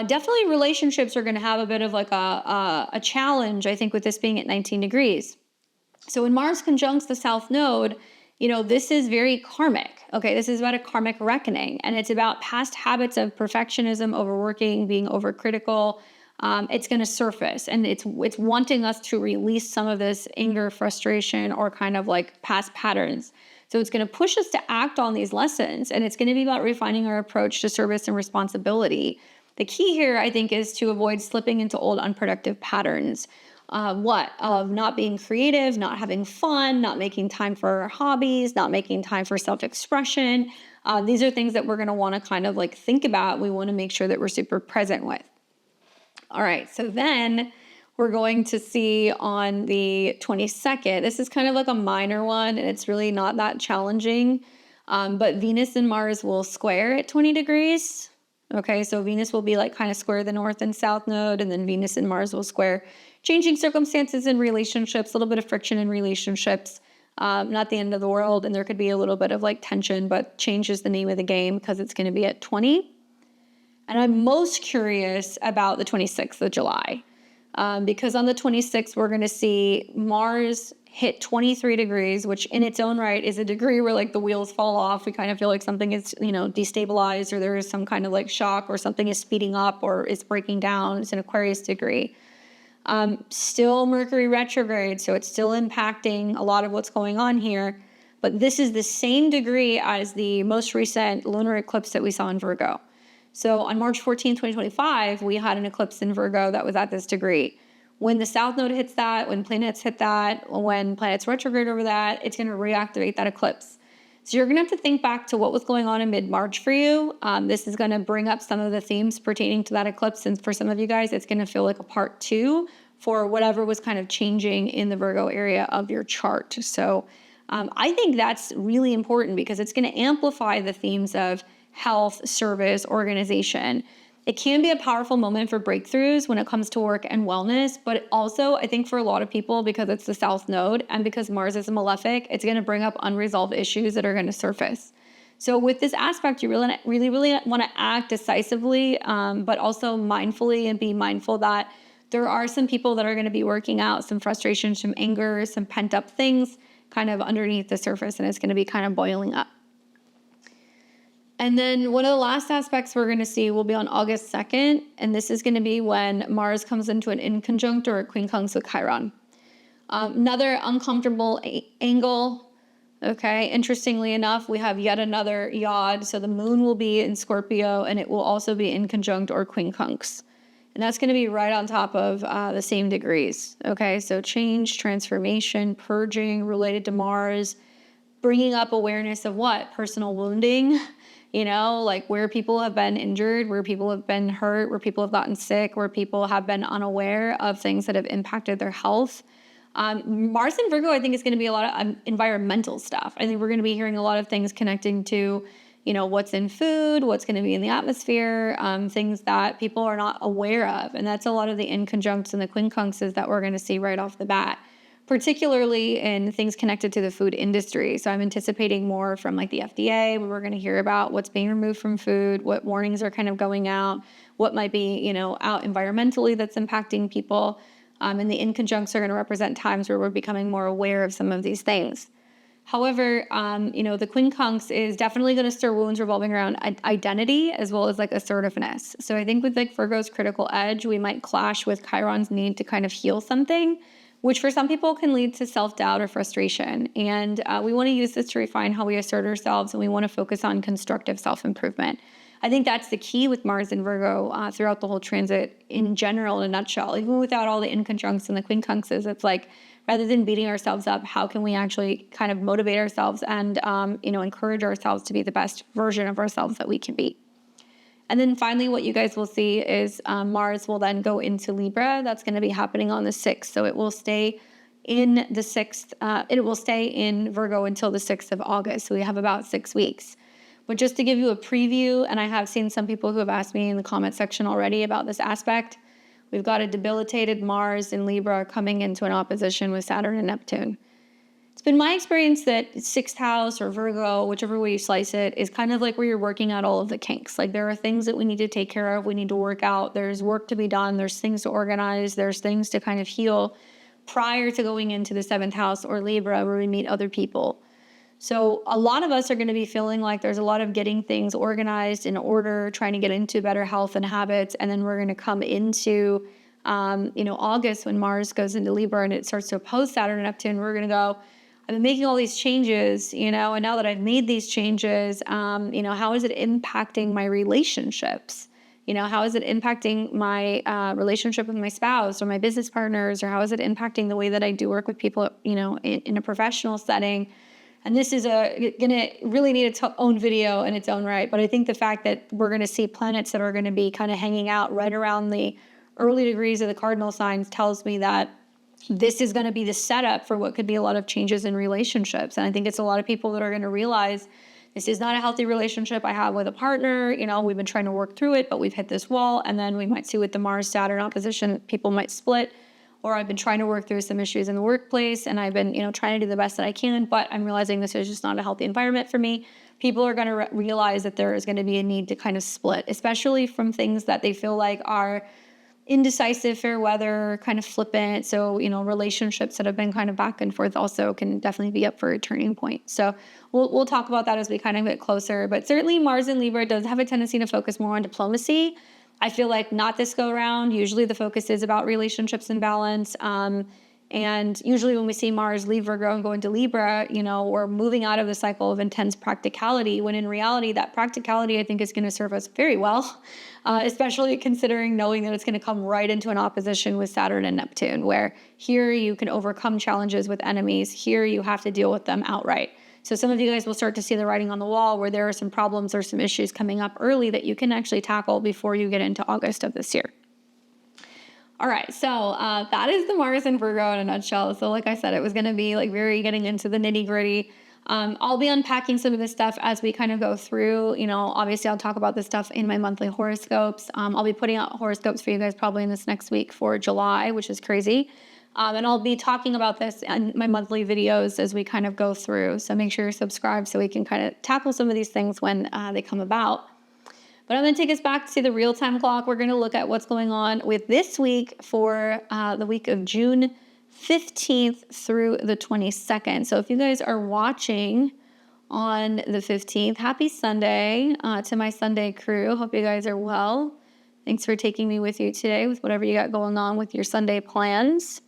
definitely relationships are going to have a bit of like a challenge, I think, with this being at 19 degrees. So when Mars conjuncts the South Node, this is very karmic. Okay, this is about a karmic reckoning, and it's about past habits of perfectionism, overworking, being overcritical. It's going to surface, and it's wanting us to release some of this anger, frustration, or kind of like past patterns. So it's going to push us to act on these lessons, and it's going to be about refining our approach to service and responsibility. The key here, I think, is to avoid slipping into old unproductive patterns. Of not being creative, not having fun, not making time for our hobbies, not making time for self-expression. These are things that we're going to want to kind of like think about. We want to make sure that we're super present with. All right, so then we're going to see on the 22nd, this is kind of like a minor one, and it's really not that challenging, but Venus and Mars will square at 20 degrees. Okay, so Venus will be like kind of square the North and South Node, and then Venus and Mars will square. Changing circumstances in relationships, a little bit of friction in relationships, not the end of the world, and there could be a little bit of like tension, but change is the name of the game because it's going to be at 20. And I'm most curious about the 26th of July because on the 26th, we're going to see Mars hit 23 degrees, which in its own right is a degree where like the wheels fall off. We kind of feel like something is, destabilized, or there is some kind of like shock, or something is speeding up or is breaking down. It's an Aquarius degree. Still Mercury retrograde, so it's still impacting a lot of what's going on here. But this is the same degree as the most recent lunar eclipse that we saw in Virgo. So on March 14, 2025, we had an eclipse in Virgo that was at this degree. When the South Node hits that, when planets hit that, when planets retrograde over that, it's going to reactivate that eclipse. So you're going to have to think back to what was going on in mid-March for you. This is going to bring up some of the themes pertaining to that eclipse. And for some of you guys, it's going to feel like a part 2 for whatever was kind of changing in the Virgo area of your chart. So I think that's really important because it's going to amplify the themes of health, service, organization. It can be a powerful moment for breakthroughs when it comes to work and wellness, but also I think for a lot of people, because it's the South Node and because Mars is a malefic, it's going to bring up unresolved issues that are going to surface. So with this aspect, you really want to act decisively, but also mindfully, and be mindful that there are some people that are going to be working out some frustration, some anger, some pent up things kind of underneath the surface, and it's going to be kind of boiling up. And then one of the last aspects we're going to see will be on August 2nd, and this is going to be when Mars comes into an inconjunct or a quincunx with Chiron. Another uncomfortable angle. Okay, interestingly enough, we have yet another YOD, so the moon will be in Scorpio, and it will also be inconjunct or quincunx. And that's going to be right on top of the same degrees. Okay, so change, transformation, purging related to Mars, bringing up awareness of what? Personal wounding. Like where people have been injured, where people have been hurt, where people have gotten sick, where people have been unaware of things that have impacted their health. Mars in Virgo, I think, is going to be a lot of environmental stuff. I think we're going to be hearing a lot of things connecting to, what's in food, what's going to be in the atmosphere, things that people are not aware of. And that's a lot of the inconjuncts and the quincunxes that we're going to see right off the bat, particularly in things connected to the food industry. So I'm anticipating more from like the FDA, where we're going to hear about what's being removed from food, what warnings are kind of going out, what might be, out environmentally that's impacting people. And the inconjuncts are going to represent times where we're becoming more aware of some of these things. However, the quincunx is definitely going to stir wounds revolving around identity as well as like assertiveness. So I think with like Virgo's critical edge, we might clash with Chiron's need to kind of heal something, which for some people can lead to self-doubt or frustration. And we want to use this to refine how we assert ourselves, and we want to focus on constructive self-improvement. I think that's the key with Mars and Virgo throughout the whole transit in general, in a nutshell. Even without all the inconjuncts and the quincunxes, it's like, rather than beating ourselves up, how can we actually kind of motivate ourselves and, encourage ourselves to be the best version of ourselves that we can be. And then finally, what you guys will see is Mars will then go into Libra. That's going to be happening on the 6th. So it will stay in the 6th. It will stay in Virgo until the 6th of August. So we have about 6 weeks. But just to give you a preview, and I have seen some people who have asked me in the comment section already about this aspect, we've got a debilitated Mars in Libra coming into an opposition with Saturn and Neptune. It's been my experience that 6th house or Virgo, whichever way you slice it, is kind of like where you're working out all of the kinks. Like there are things that we need to take care of. We need to work out. There's work to be done. There's things to organize. There's things to kind of heal prior to going into the 7th house or Libra where we meet other people. So a lot of us are going to be feeling like there's a lot of getting things organized in order, trying to get into better health and habits. And then we're going to come into, August when Mars goes into Libra and it starts to oppose Saturn and Neptune. We're going to go, I've been making all these changes, and now that I've made these changes, how is it impacting my relationships? How is it impacting my relationship with my spouse or my business partners, or how is it impacting the way that I do work with people, in a professional setting? And this is gonna really need its own video in its own right. But I think the fact that we're gonna see planets that are gonna be kind of hanging out right around the early degrees of the cardinal signs tells me that this is going to be the setup for what could be a lot of changes in relationships. And I think it's a lot of people that are going to realize this is not a healthy relationship I have with a partner. We've been trying to work through it, but we've hit this wall. And then we might see with the Mars-Saturn opposition, people might split. Or I've been trying to work through some issues in the workplace, and I've been, trying to do the best that I can, but I'm realizing this is just not a healthy environment for me. People are going to realize that there is going to be a need to kind of split, especially from things that they feel like are indecisive, fair weather, kind of flippant. So, relationships that have been kind of back and forth also can definitely be up for a turning point. So we'll talk about that as we kind of get closer. But certainly Mars in Libra does have a tendency to focus more on diplomacy. I feel like not this go around. Usually the focus is about relationships and balance. And usually when we see Mars leave Virgo and go into Libra, we're moving out of the cycle of intense practicality, when in reality, that practicality I think is going to serve us very well, especially considering knowing that it's going to come right into an opposition with Saturn and Neptune, where here you can overcome challenges with enemies. Here you have to deal with them outright. So some of you guys will start to see the writing on the wall where there are some problems or some issues coming up early that you can actually tackle before you get into August of this year. All right, so that is the Mars in Virgo in a nutshell. So like I said, it was going to be like very getting into the nitty gritty. I'll be unpacking some of this stuff as we kind of go through. Obviously I'll talk about this stuff in my monthly horoscopes. I'll be putting out horoscopes for you guys probably in this next week for July, which is crazy. And I'll be talking about this in my monthly videos as we kind of go through. So make sure you're subscribed so we can kind of tackle some of these things when they come about. But I'm going to take us back to the real-time clock. We're going to look at what's going on with this week for the week of June 15th through the 22nd. So if you guys are watching on the 15th, happy Sunday to my Sunday crew. Hope you guys are well. Thanks for taking me with you today with whatever you got going on with your Sunday plans.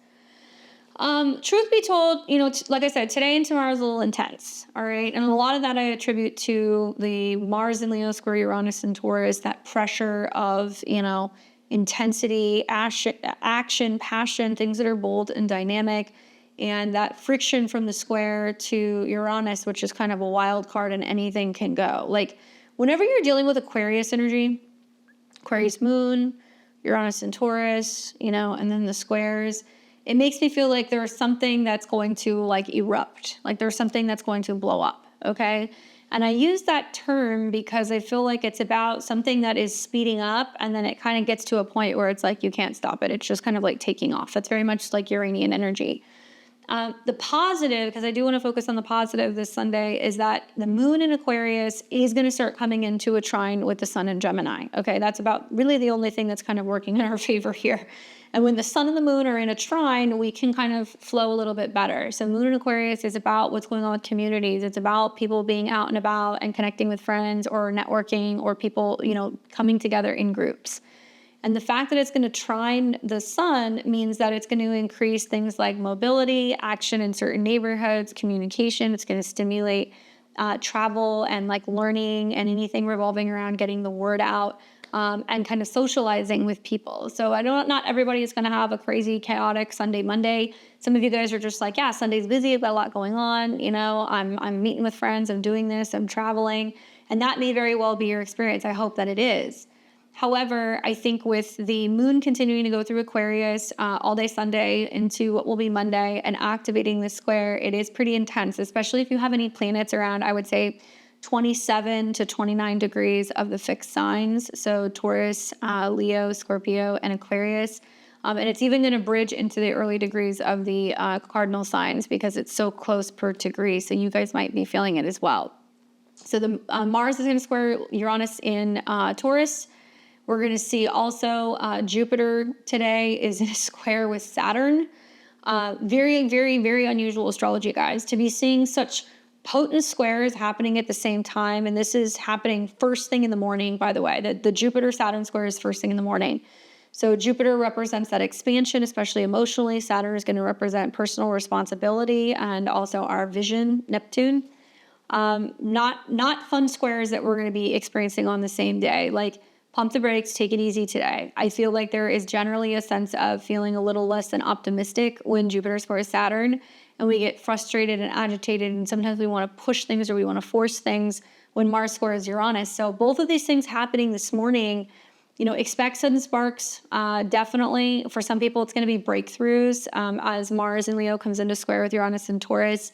Truth be told, like I said, today and tomorrow is a little intense, all right? And a lot of that I attribute to the Mars in Leo square Uranus and Taurus, that pressure of, intensity, action, passion, things that are bold and dynamic, and that friction from the square to Uranus, which is kind of a wild card and anything can go. Like whenever you're dealing with Aquarius energy, Aquarius moon, Uranus and Taurus, and then the squares, it makes me feel like there's something that's going to like erupt, like there's something that's going to blow up, okay? And I use that term because I feel like it's about something that is speeding up and then it kind of gets to a point where it's like you can't stop it. It's just kind of like taking off. That's very much like Uranian energy. The positive, because I do want to focus on the positive this Sunday, is that the moon in Aquarius is going to start coming into a trine with the sun in Gemini. Okay, that's about really the only thing that's kind of working in our favor here. And when the sun and the moon are in a trine, we can kind of flow a little bit better. So moon in Aquarius is about what's going on with communities. It's about people being out and about and connecting with friends or networking or people, coming together in groups. And the fact that it's going to trine the sun means that it's going to increase things like mobility, action in certain neighborhoods, communication. It's going to stimulate travel and like learning and anything revolving around getting the word out and kind of socializing with people. So not everybody is going to have a crazy, chaotic Sunday, Monday. Some of you guys are just like, yeah, Sunday's busy. I've got a lot going on. I'm meeting with friends. I'm doing this. I'm traveling. And that may very well be your experience. I hope that it is. However, I think with the moon continuing to go through Aquarius all day Sunday into what will be Monday and activating the square, it is pretty intense, especially if you have any planets around, I would say 27 to 29 degrees of the fixed signs. So Taurus, Leo, Scorpio, and Aquarius. And it's even going to bridge into the early degrees of the cardinal signs because it's so close per degree. So you guys might be feeling it as well. So the Mars is going to square Uranus in Taurus. We're going to see also Jupiter today is in a square with Saturn. Very, very, very unusual astrology, guys, to be seeing such potent squares happening at the same time. And this is happening first thing in the morning, by the way. The Jupiter-Saturn square is first thing in the morning. So Jupiter represents that expansion, especially emotionally. Saturn is going to represent personal responsibility and also our vision, Neptune. Not fun squares that we're going to be experiencing on the same day. Like, pump the brakes, take it easy today. I feel like there is generally a sense of feeling a little less than optimistic when Jupiter squares Saturn, and we get frustrated and agitated, and sometimes we want to push things or we want to force things when Mars squares Uranus. So both of these things happening this morning, expect sudden sparks. Definitely, for some people, it's going to be breakthroughs as Mars and Leo comes into square with Uranus and Taurus.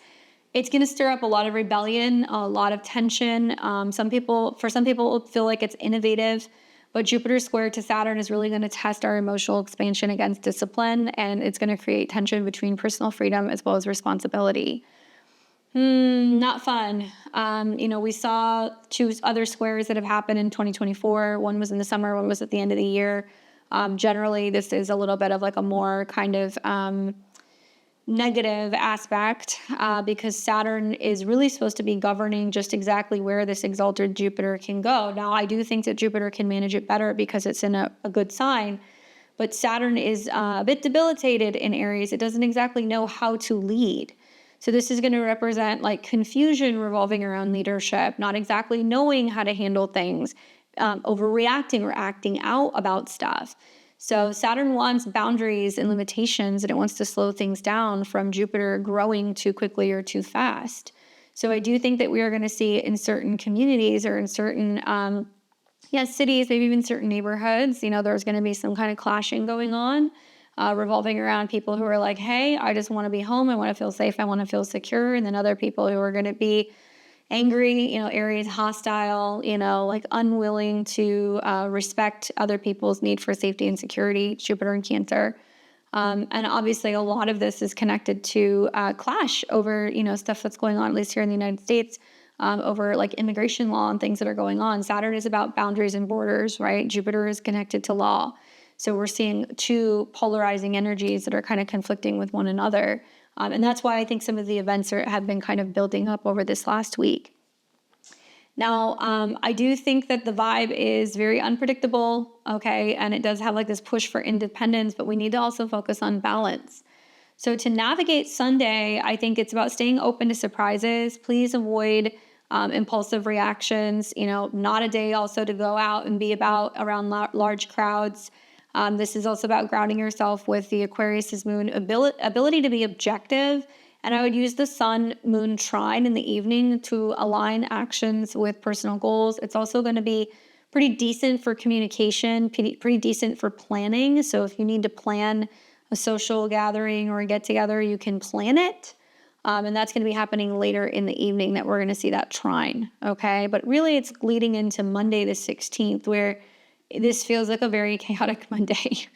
It's going to stir up a lot of rebellion, a lot of tension. For some people, it'll feel like it's innovative. But Jupiter square to Saturn is really going to test our emotional expansion against discipline, and it's going to create tension between personal freedom as well as responsibility. Not fun. We saw two other squares that have happened in 2024. One was in the summer, one was at the end of the year. Generally, this is a little bit of like a more kind of negative aspect because Saturn is really supposed to be governing just exactly where this exalted Jupiter can go. Now, I do think that Jupiter can manage it better because it's in a good sign, but Saturn is a bit debilitated in Aries. It doesn't exactly know how to lead. So this is going to represent like confusion revolving around leadership, not exactly knowing how to handle things, overreacting or acting out about stuff. So Saturn wants boundaries and limitations, and it wants to slow things down from Jupiter growing too quickly or too fast. So I do think that we are going to see in certain communities or in certain cities, maybe even certain neighborhoods, there's going to be some kind of clashing going on, revolving around people who are like, hey, I just want to be home. I want to feel safe. I want to feel secure. And then other people who are going to be angry, Aries, hostile, like unwilling to respect other people's need for safety and security, Jupiter and Cancer. And obviously a lot of this is connected to clash over, stuff that's going on, at least here in the United States, over like immigration law and things that are going on. Saturn is about boundaries and borders, right? Jupiter is connected to law. So we're seeing two polarizing energies that are kind of conflicting with one another. And that's why I think some of the events have been kind of building up over this last week. Now, I do think that the vibe is very unpredictable, okay? And it does have like this push for independence, but we need to also focus on balance. So to navigate Sunday, I think it's about staying open to surprises. Please avoid impulsive reactions. Not a day also to go out and be around large crowds. This is also about grounding yourself with the Aquarius' moon ability to be objective. And I would use the sun-moon trine in the evening to align actions with personal goals. It's also going to be pretty decent for communication, pretty decent for planning. So if you need to plan a social gathering or a get-together, you can plan it. And that's going to be happening later in the evening that we're going to see that trine, okay? But really it's leading into Monday the 16th where this feels like a very chaotic Monday.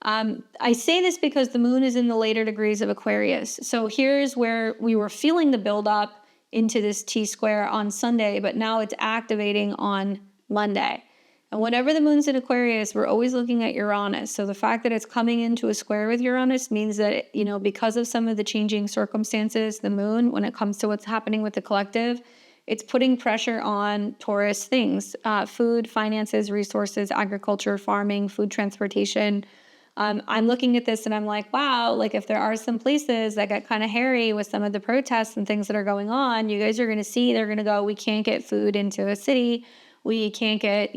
I say this because the moon is in the later degrees of Aquarius. So here's where we were feeling the buildup into this T-square on Sunday, but now it's activating on Monday. And whenever the moon's in Aquarius, we're always looking at Uranus. So the fact that it's coming into a square with Uranus means that, because of some of the changing circumstances, the moon, when it comes to what's happening with the collective, it's putting pressure on Taurus things, food, finances, resources, agriculture, farming, food transportation. I'm looking at this and I'm like, wow, like if there are some places that got kind of hairy with some of the protests and things that are going on, you guys are going to see, they're going to go, we can't get food into a city. We can't get,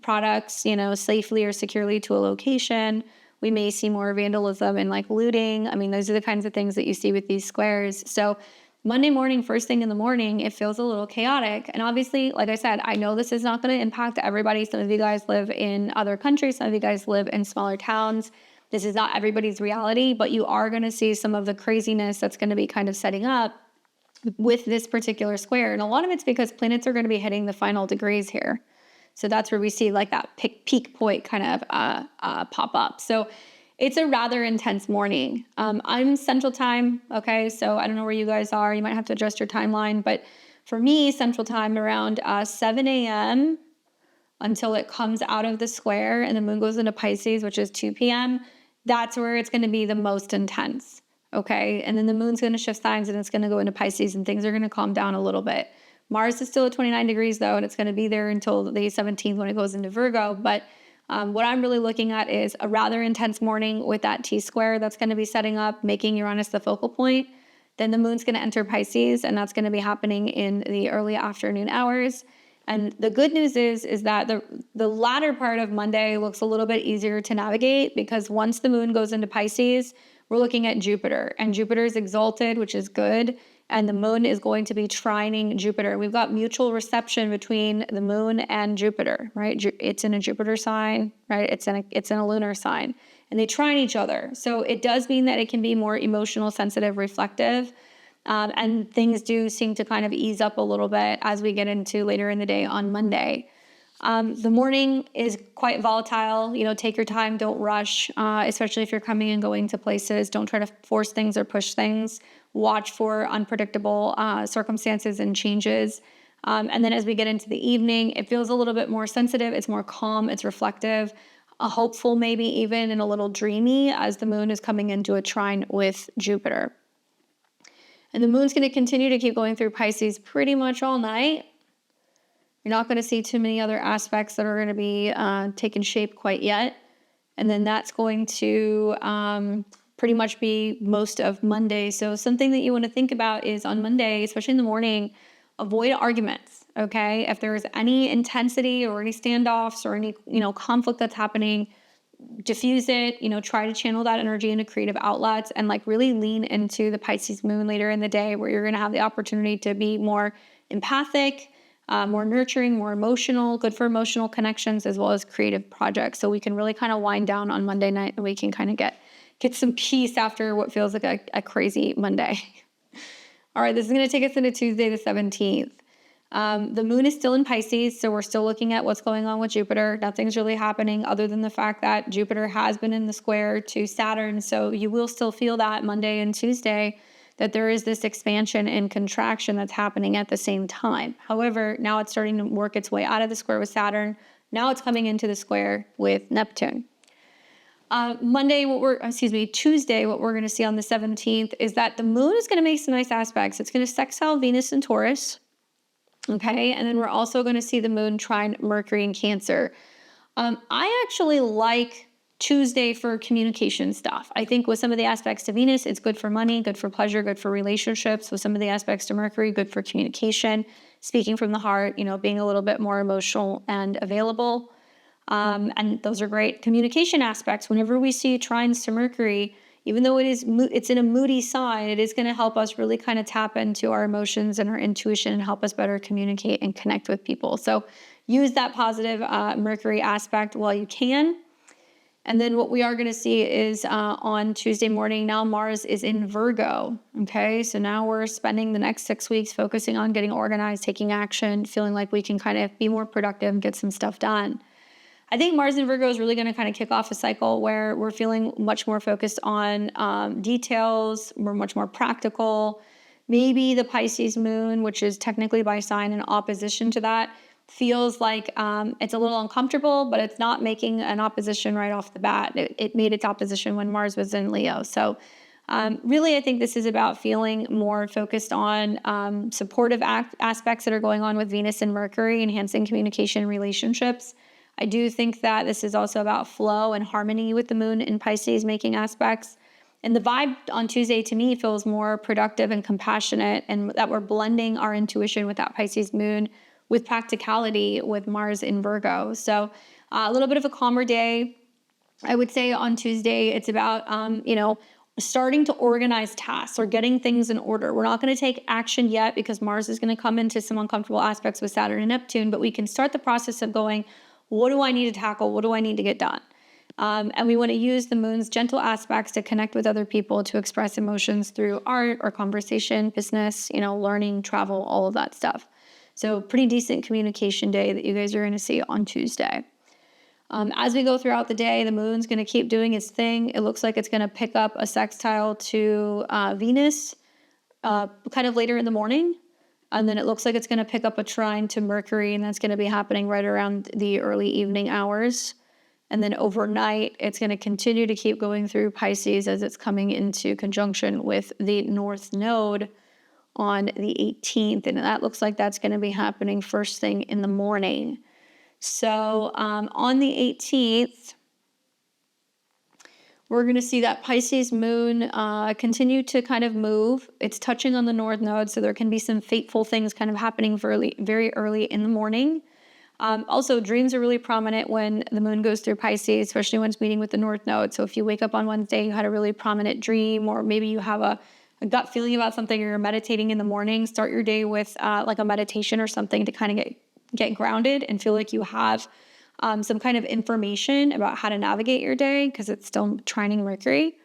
products, safely or securely to a location. We may see more vandalism and like looting. I mean, those are the kinds of things that you see with these squares. So Monday morning, first thing in the morning, it feels a little chaotic. And obviously, like I said, I know this is not going to impact everybody. Some of you guys live in other countries. Some of you guys live in smaller towns. This is not everybody's reality, but you are going to see some of the craziness that's going to be kind of setting up with this particular square. And a lot of it's because planets are going to be hitting the final degrees here. So that's where we see like that peak point kind of pop up. So it's a rather intense morning. I'm Central Time, okay? So I don't know where you guys are. You might have to adjust your timeline. But for me, Central Time around 7 a.m. until it comes out of the square and the moon goes into Pisces, which is 2 p.m., that's where it's going to be the most intense, okay? And then the moon's going to shift signs and it's going to go into Pisces and things are going to calm down a little bit. Mars is still at 29 degrees though, and it's going to be there until the 17th when it goes into Virgo. But what I'm really looking at is a rather intense morning with that T-square that's going to be setting up, making Uranus the focal point. Then the moon's going to enter Pisces, and that's going to be happening in the early afternoon hours. And the good news is that the latter part of Monday looks a little bit easier to navigate because once the moon goes into Pisces, we're looking at Jupiter. And Jupiter is exalted, which is good. And the moon is going to be trining Jupiter. We've got mutual reception between the moon and Jupiter, right? It's in a Jupiter sign, right? It's in a lunar sign. And they trine each other. So it does mean that it can be more emotional, sensitive, reflective. And things do seem to kind of ease up a little bit as we get into later in the day on Monday. The morning is quite volatile. Take your time, don't rush, especially if you're coming and going to places. Don't try to force things or push things. Watch for unpredictable circumstances and changes. And then as we get into the evening, it feels a little bit more sensitive. It's more calm. It's reflective, hopeful, maybe even, and a little dreamy as the moon is coming into a trine with Jupiter. And the moon's going to continue to keep going through Pisces pretty much all night. You're not going to see too many other aspects that are going to be taking shape quite yet. And then that's going to pretty much be most of Monday. So something that you want to think about is on Monday, especially in the morning, avoid arguments, okay? If there's any intensity or any standoffs or any, conflict that's happening, diffuse it, try to channel that energy into creative outlets and like really lean into the Pisces moon later in the day where you're going to have the opportunity to be more empathic, more nurturing, more emotional, good for emotional connections as well as creative projects. So we can really kind of wind down on Monday night and we can kind of get some peace after what feels like a crazy Monday. All right, this is going to take us into Tuesday the 17th. The moon is still in Pisces, so we're still looking at what's going on with Jupiter. Nothing's really happening other than the fact that Jupiter has been in the square to Saturn, so you will still feel that Monday and Tuesday that there is this expansion and contraction that's happening at the same time. However, now it's starting to work its way out of the square with Saturn. Now it's coming into the square with Neptune. Tuesday, what we're going to see on the 17th is that the moon is going to make some nice aspects. It's going to sextile Venus and Taurus. Okay. And then we're also going to see the moon trine Mercury in Cancer. I actually like Tuesday for communication stuff. I think with some of the aspects to Venus, it's good for money, good for pleasure, good for relationships. With some of the aspects to Mercury, good for communication, speaking from the heart, being a little bit more emotional and available. And those are great communication aspects. Whenever we see trines to Mercury, even though it's in a moody sign, it is going to help us really kind of tap into our emotions and our intuition and help us better communicate and connect with people. So use that positive Mercury aspect while you can. And then what we are going to see is on Tuesday morning, now Mars is in Virgo. Okay, so now we're spending the next 6 weeks focusing on getting organized, taking action, feeling like we can kind of be more productive and get some stuff done. I think Mars in Virgo is really going to kind of kick off a cycle where we're feeling much more focused on details. We're much more practical. Maybe the Pisces moon, which is technically by sign in opposition to that, feels like it's a little uncomfortable, but it's not making an opposition right off the bat. It made its opposition when Mars was in Leo. So really, I think this is about feeling more focused on supportive aspects that are going on with Venus and Mercury, enhancing communication and relationships. I do think that this is also about flow and harmony with the moon in Pisces making aspects. And the vibe on Tuesday to me feels more productive and compassionate, and that we're blending our intuition with that Pisces moon with practicality with Mars in Virgo. So a little bit of a calmer day. I would say on Tuesday, it's about, starting to organize tasks or getting things in order. We're not going to take action yet because Mars is going to come into some uncomfortable aspects with Saturn and Neptune, but we can start the process of going, what do I need to tackle? What do I need to get done? And we want to use the moon's gentle aspects to connect with other people, to express emotions through art or conversation, business, learning, travel, all of that stuff. So pretty decent communication day that you guys are going to see on Tuesday. As we go throughout the day, the moon's going to keep doing its thing. It looks like it's going to pick up a sextile to Venus kind of later in the morning. And then it looks like it's going to pick up a trine to Mercury, and that's going to be happening right around the early evening hours. And then overnight, it's going to continue to keep going through Pisces as it's coming into conjunction with the North Node on the 18th. And that looks like that's going to be happening first thing in the morning. So on the 18th, we're going to see that Pisces moon continue to kind of move. It's touching on the North Node, so there can be some fateful things kind of happening very early in the morning. Also, dreams are really prominent when the moon goes through Pisces, especially when it's meeting with the North Node. So if you wake up on Wednesday, you had a really prominent dream, or maybe you have a gut feeling about something, or you're meditating in the morning, start your day with like a meditation or something to kind of get grounded and feel like you have some kind of information about how to navigate your day, because it's still trining Mercury,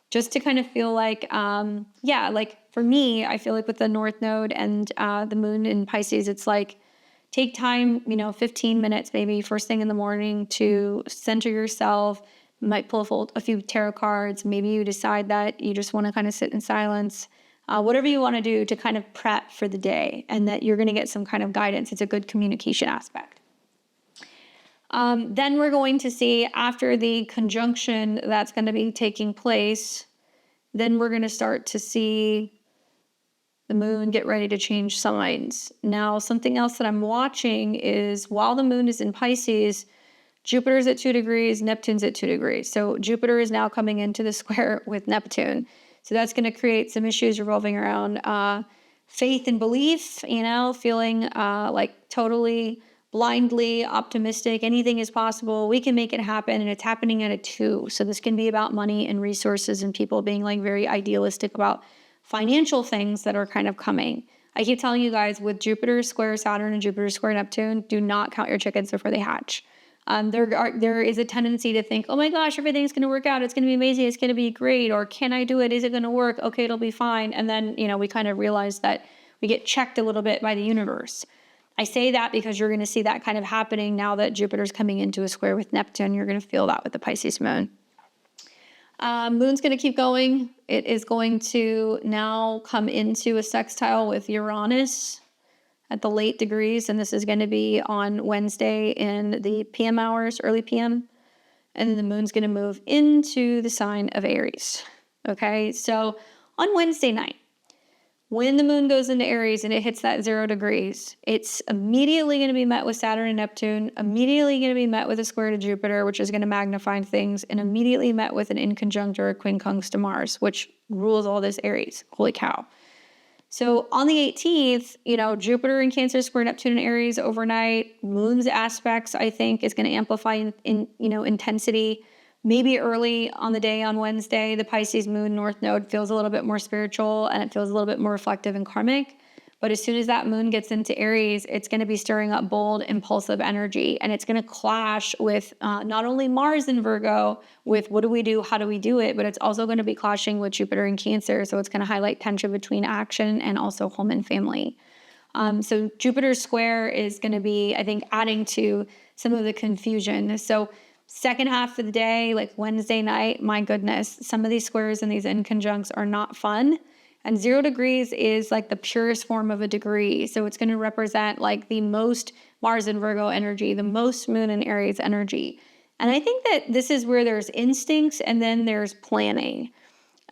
just to kind of feel like, like for me, I feel like with the North Node and the moon in Pisces, it's like, take time, 15 minutes maybe first thing in the morning to center yourself. You might pull a few tarot cards. Maybe you decide that you just want to kind of sit in silence. Whatever you want to do to kind of prep for the day, and that you're going to get some kind of guidance. It's a good communication aspect. Then we're going to see, after the conjunction that's going to be taking place, then we're going to start to see the moon get ready to change signs. Now, something else that I'm watching is, while the moon is in Pisces, Jupiter's at 2 degrees, Neptune's at 2 degrees. So Jupiter is now coming into the square with Neptune. So that's going to create some issues revolving around faith and belief, feeling like totally blindly optimistic. Anything is possible. We can make it happen. And it's happening at a 2. So this can be about money and resources and people being like very idealistic about financial things that are kind of coming. I keep telling you guys, with Jupiter square Saturn and Jupiter square Neptune, do not count your chickens before they hatch. There is a tendency to think, oh my gosh, everything's going to work out. It's going to be amazing. It's going to be great. Or can I do it? Is it going to work? Okay, it'll be fine. And then, we kind of realize that we get checked a little bit by the universe. I say that because you're going to see that kind of happening now that Jupiter's coming into a square with Neptune. You're going to feel that with the Pisces moon. Moon's going to keep going. It is going to now come into a sextile with Uranus at the late degrees, and this is going to be on Wednesday in the PM hours, early PM, and then the moon's going to move into the sign of Aries. Okay, so on Wednesday night, when the moon goes into Aries and it hits that 0 degrees, it's immediately going to be met with Saturn and Neptune, immediately going to be met with a square to Jupiter, which is going to magnify things, and immediately met with an inconjunct or a quincunx to Mars, which rules all this Aries. Holy cow. So on the 18th, Jupiter in Cancer square Neptune in Aries overnight. Moon's aspects, I think, is going to amplify in intensity. Maybe early on the day on Wednesday, the Pisces moon North Node feels a little bit more spiritual, and it feels a little bit more reflective and karmic. But as soon as that moon gets into Aries, it's going to be stirring up bold, impulsive energy. And it's going to clash with not only Mars in Virgo, with what do we do, how do we do it, but it's also going to be clashing with Jupiter in Cancer. So it's going to highlight tension between action and also home and family. So Jupiter square is going to be, I think, adding to some of the confusion. So second half of the day, like Wednesday night, my goodness, some of these squares and these inconjuncts are not fun. And 0 degrees is like the purest form of a degree. So it's going to represent like the most Mars and Virgo energy, the most Moon and Aries energy. And I think that this is where there's instincts and then there's planning,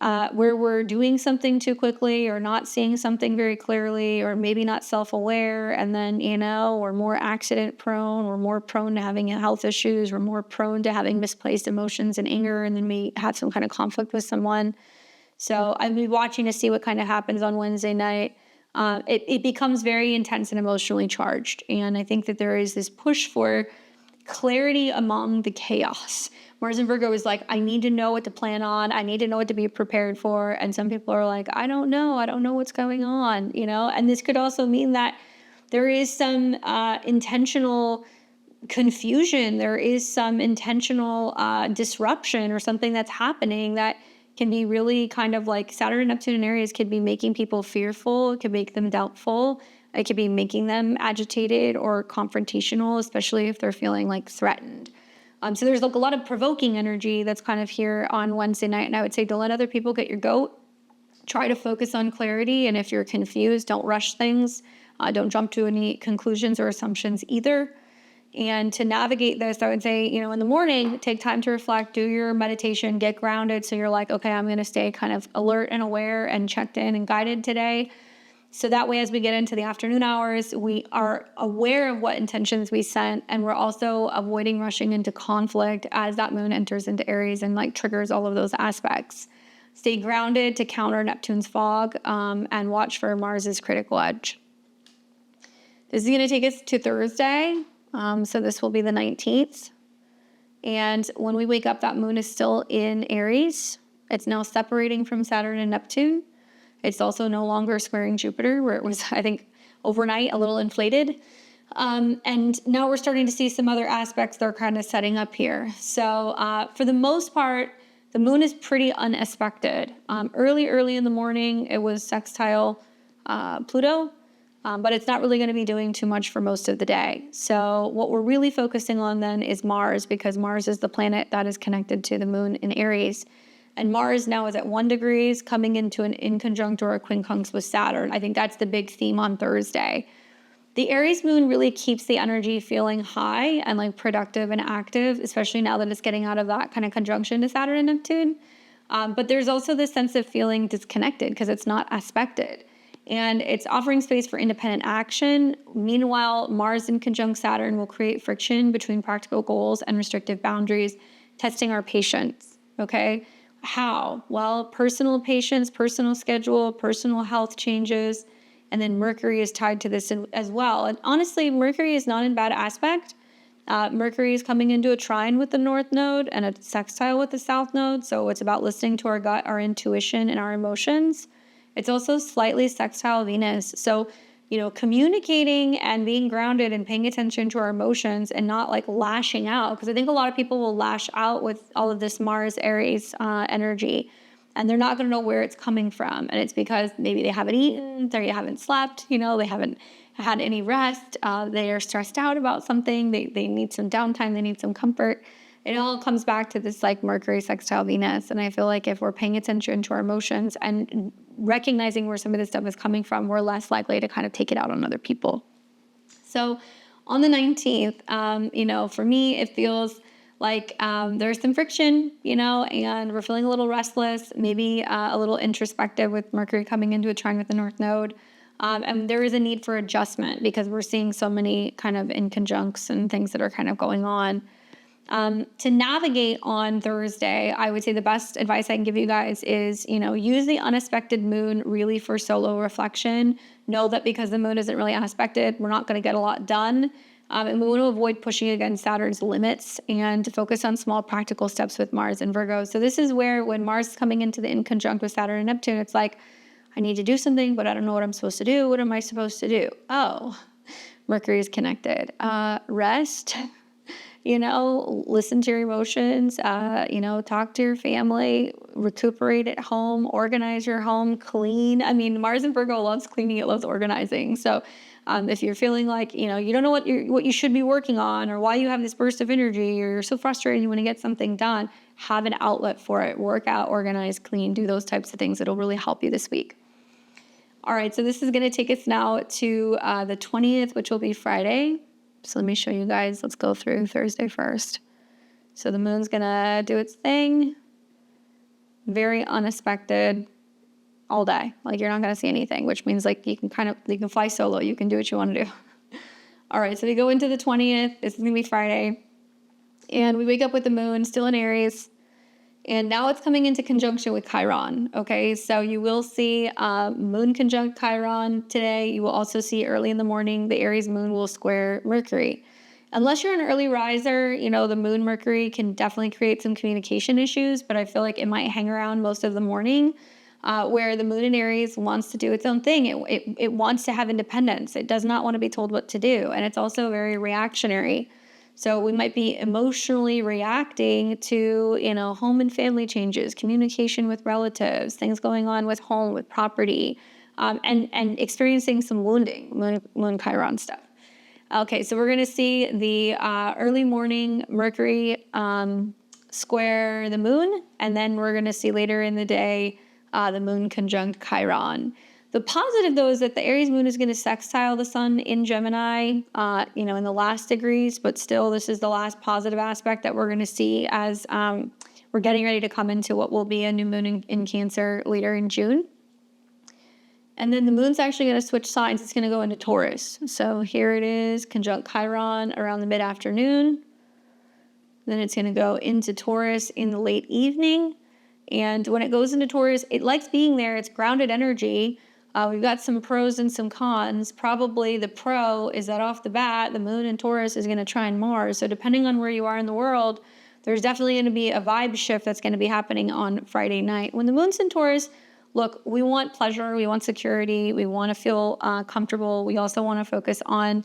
where we're doing something too quickly or not seeing something very clearly, or maybe not self-aware. And then, we're more accident prone. We're more prone to having health issues. We're more prone to having misplaced emotions and anger. And then we have some kind of conflict with someone. So I'll be watching to see what kind of happens on Wednesday night. It becomes very intense and emotionally charged. And I think that there is this push for clarity among the chaos. Mars in Virgo is like, I need to know what to plan on. I need to know what to be prepared for. And some people are like, I don't know. I don't know what's going on, you know? And this could also mean that there is some intentional confusion. There is some intentional disruption or something that's happening that can be really kind of like Saturn and Neptune in Aries could be making people fearful. It could make them doubtful. It could be making them agitated or confrontational, especially if they're feeling like threatened. So there's like a lot of provoking energy that's kind of here on Wednesday night. And I would say don't let other people get your goat. Try to focus on clarity. And if you're confused, don't rush things. Don't jump to any conclusions or assumptions either. And to navigate this, I would say, you know, in the morning, take time to reflect, do your meditation, get grounded. So you're like, okay, I'm going to stay kind of alert and aware and checked in and guided today. So that way, as we get into the afternoon hours, we are aware of what intentions we set, and we're also avoiding rushing into conflict as that moon enters into Aries and like triggers all of those aspects. Stay grounded to counter Neptune's fog, and watch for Mars's critical edge. This is going to take us to Thursday. So this will be the 19th. And when we wake up, that moon is still in Aries. It's now separating from Saturn and Neptune. It's also no longer squaring Jupiter, where it was, I think, overnight a little inflated. And now we're starting to see some other aspects that are kind of setting up here. So for the most part, the moon is pretty unexpected. Early in the morning, it was sextile Pluto, but it's not really going to be doing too much for most of the day. So what we're really focusing on then is Mars, because Mars is the planet that is connected to the moon in Aries. And Mars now is at 1 degree, coming into an inconjunct or a quincunx with Saturn. I think that's the big theme on Thursday. The Aries moon really keeps the energy feeling high and like productive and active, especially now that it's getting out of that kind of conjunction to Saturn and Neptune. But there's also this sense of feeling disconnected because it's not aspected. And it's offering space for independent action. Meanwhile, Mars in conjunct Saturn will create friction between practical goals and restrictive boundaries, testing our patience, okay? How? Well, personal patience, personal schedule, personal health changes, and then Mercury is tied to this as well. And honestly, Mercury is not in bad aspect. Mercury is coming into a trine with the North Node and a sextile with the South Node, so it's about listening to our gut, our intuition, and our emotions. It's also slightly sextile Venus, so you know, communicating and being grounded and paying attention to our emotions and not like lashing out. Because I think a lot of people will lash out with all of this Mars Aries energy, and they're not going to know where it's coming from. And it's because maybe they haven't eaten, they haven't slept, you know, they haven't had any rest. They are stressed out about something. They need some downtime. They need some comfort. It all comes back to this like Mercury sextile Venus. And I feel like if we're paying attention to our emotions and recognizing where some of this stuff is coming from, we're less likely to kind of take it out on other people. So on the 19th, you know, for me, it feels like there's some friction, you know, and we're feeling a little restless, maybe a little introspective with Mercury coming into a trine with the North Node. And there is a need for adjustment because we're seeing so many kind of inconjuncts and things that are kind of going on. To navigate on Thursday, I would say the best advice I can give you guys is, you know, use the unaspected moon really for solo reflection. Know that because the moon isn't really unaspected, we're not going to get a lot done. And we want to avoid pushing against Saturn's limits and focus on small practical steps with Mars and Virgo. So this is where when Mars is coming into the inconjunct with Saturn and Neptune, it's like, I need to do something, but I don't know what I'm supposed to do. What am I supposed to do? Oh, Mercury is connected. Rest. You know, listen to your emotions, you know, talk to your family, recuperate at home, organize your home, clean. I mean, Mars and Virgo loves cleaning, it loves organizing. So if you're feeling like, you know, you don't know what you should be working on or why you have this burst of energy or you're so frustrated you want to get something done, have an outlet for it. Work out, organize, clean, do those types of things. It'll really help you this week. All right, so this is going to take us now to the 20th, which will be Friday. So let me show you guys. Let's go through Thursday first. So the moon's going to do its thing. Very unexpected all day. Like you're not going to see anything, which means like you can fly solo. You can do what you want to do. All right. So we go into the 20th. This is going to be Friday. And we wake up with the moon still in Aries. And now it's coming into conjunction with Chiron, okay? So you will see moon conjunct Chiron today. You will also see early in the morning, the Aries moon will square Mercury. Unless you're an early riser, the moon Mercury can definitely create some communication issues, but I feel like it might hang around most of the morning, where the moon in Aries wants to do its own thing. It wants to have independence. It does not want to be told what to do. And it's also very reactionary. So we might be emotionally reacting to, home and family changes, communication with relatives, things going on with home, with property, and experiencing some wounding, moon Chiron stuff. Okay, so we're going to see the early morning Mercury square the moon, and then we're going to see later in the day the moon conjunct Chiron. The positive, though, is that the Aries moon is going to sextile the sun in Gemini, in the last degrees, but still this is the last positive aspect that we're going to see as we're getting ready to come into what will be a new moon in Cancer later in June. And then the moon's actually going to switch signs. It's going to go into Taurus. So here it is, conjunct Chiron around the mid-afternoon. Then it's going to go into Taurus in the late evening. And when it goes into Taurus, it likes being there. It's grounded energy. We've got some pros and some cons. Probably the pro is that off the bat, the moon in Taurus is going to trine Mars. So depending on where you are in the world, there's definitely going to be a vibe shift that's going to be happening on Friday night. When the moon's in Taurus, look, we want pleasure, we want security, we want to feel comfortable. We also want to focus on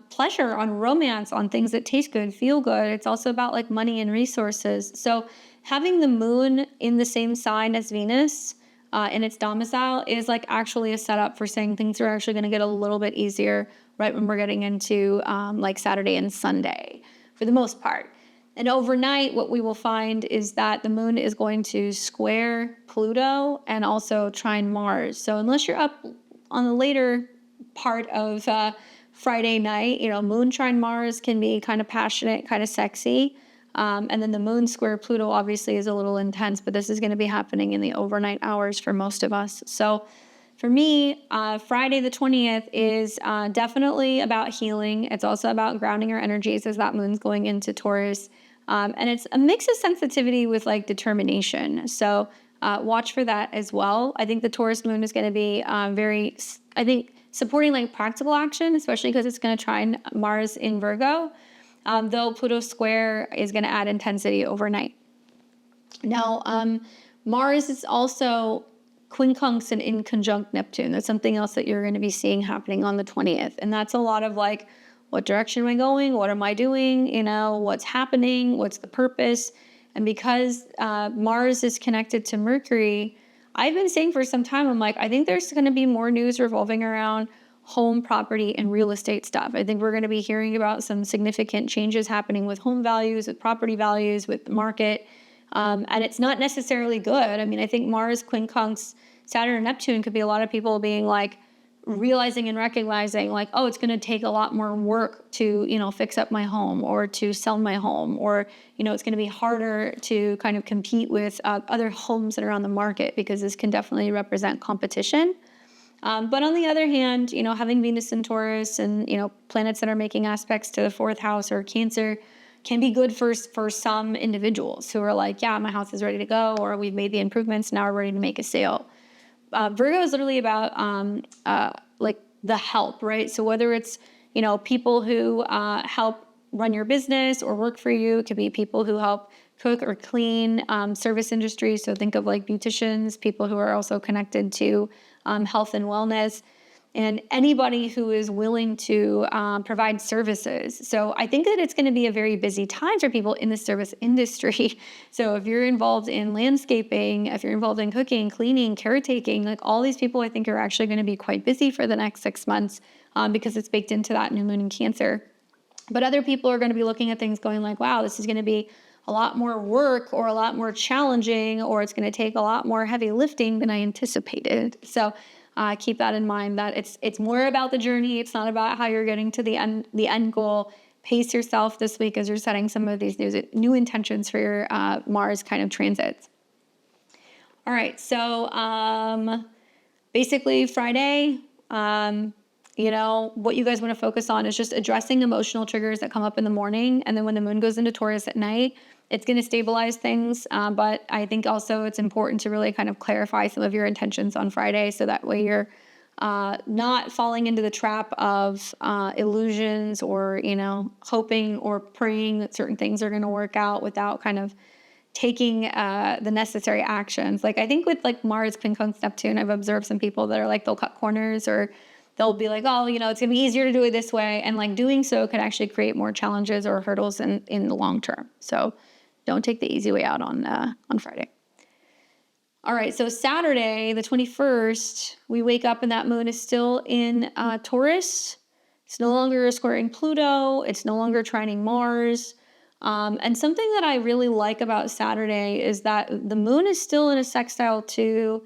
pleasure, on romance, on things that taste good, feel good. It's also about like money and resources. So having the moon in the same sign as Venus in its domicile is like actually a setup for saying things are actually going to get a little bit easier right when we're getting into like Saturday and Sunday for the most part. And overnight, what we will find is that the moon is going to square Pluto and also trine Mars. So unless you're up on the later part of Friday night, moon trine Mars can be kind of passionate, kind of sexy. And then the moon square Pluto obviously is a little intense, but this is going to be happening in the overnight hours for most of us. So for me, Friday the 20th is definitely about healing. It's also about grounding our energies as that moon's going into Taurus. And it's a mix of sensitivity with like determination. So watch for that as well. I think the Taurus moon is going to be supporting like practical action, especially because it's going to trine Mars in Virgo. Though Pluto square is going to add intensity overnight. Now, Mars is also quincunx and inconjunct Neptune. That's something else that you're going to be seeing happening on the 20th. And that's a lot of like, what direction am I going? What am I doing? What's happening? What's the purpose? And because Mars is connected to Mercury, I've been saying for some time, I'm like, I think there's going to be more news revolving around home, property, and real estate stuff. I think we're going to be hearing about some significant changes happening with home values, with property values, with the market. And it's not necessarily good. I mean, I think Mars, quincunx, Saturn, and Neptune could be a lot of people being like, realizing and recognizing like, oh, it's going to take a lot more work to, fix up my home or to sell my home, or, it's going to be harder to kind of compete with other homes that are on the market, because this can definitely represent competition. But on the other hand, having Venus in Taurus and, planets that are making aspects to the fourth house or Cancer can be good for some individuals who are like, yeah, my house is ready to go, or we've made the improvements, now we're ready to make a sale. Virgo is literally about like the help, right? So whether it's, people who help run your business or work for you, it could be people who help cook or clean, service industry. So think of like beauticians, people who are also connected to health and wellness, and anybody who is willing to provide services. So I think that it's going to be a very busy time for people in the service industry. So if you're involved in landscaping, if you're involved in cooking, cleaning, caretaking, like all these people I think are actually going to be quite busy for the next 6 months because it's baked into that new moon in Cancer. But other people are going to be looking at things going like, wow, this is going to be a lot more work or a lot more challenging, or it's going to take a lot more heavy lifting than I anticipated. So keep that in mind, that it's more about the journey. It's not about how you're getting to the end goal. Pace yourself this week as you're setting some of these new intentions for your Mars kind of transits. All right, so basically Friday, what you guys want to focus on is just addressing emotional triggers that come up in the morning. And then when the moon goes into Taurus at night, it's going to stabilize things. But I think also it's important to really kind of clarify some of your intentions on Friday. So that way you're not falling into the trap of illusions or, hoping or praying that certain things are going to work out without kind of taking the necessary actions. Like I think with like Mars conjunct Neptune, I've observed some people that are like, they'll cut corners or they'll be like, oh, it's gonna be easier to do it this way. And like doing so could actually create more challenges or hurdles in the long term. So don't take the easy way out on Friday. All right, so Saturday, the 21st, we wake up and that moon is still in Taurus. It's no longer squaring Pluto. It's no longer trining Mars. And something that I really like about Saturday is that the moon is still in a sextile to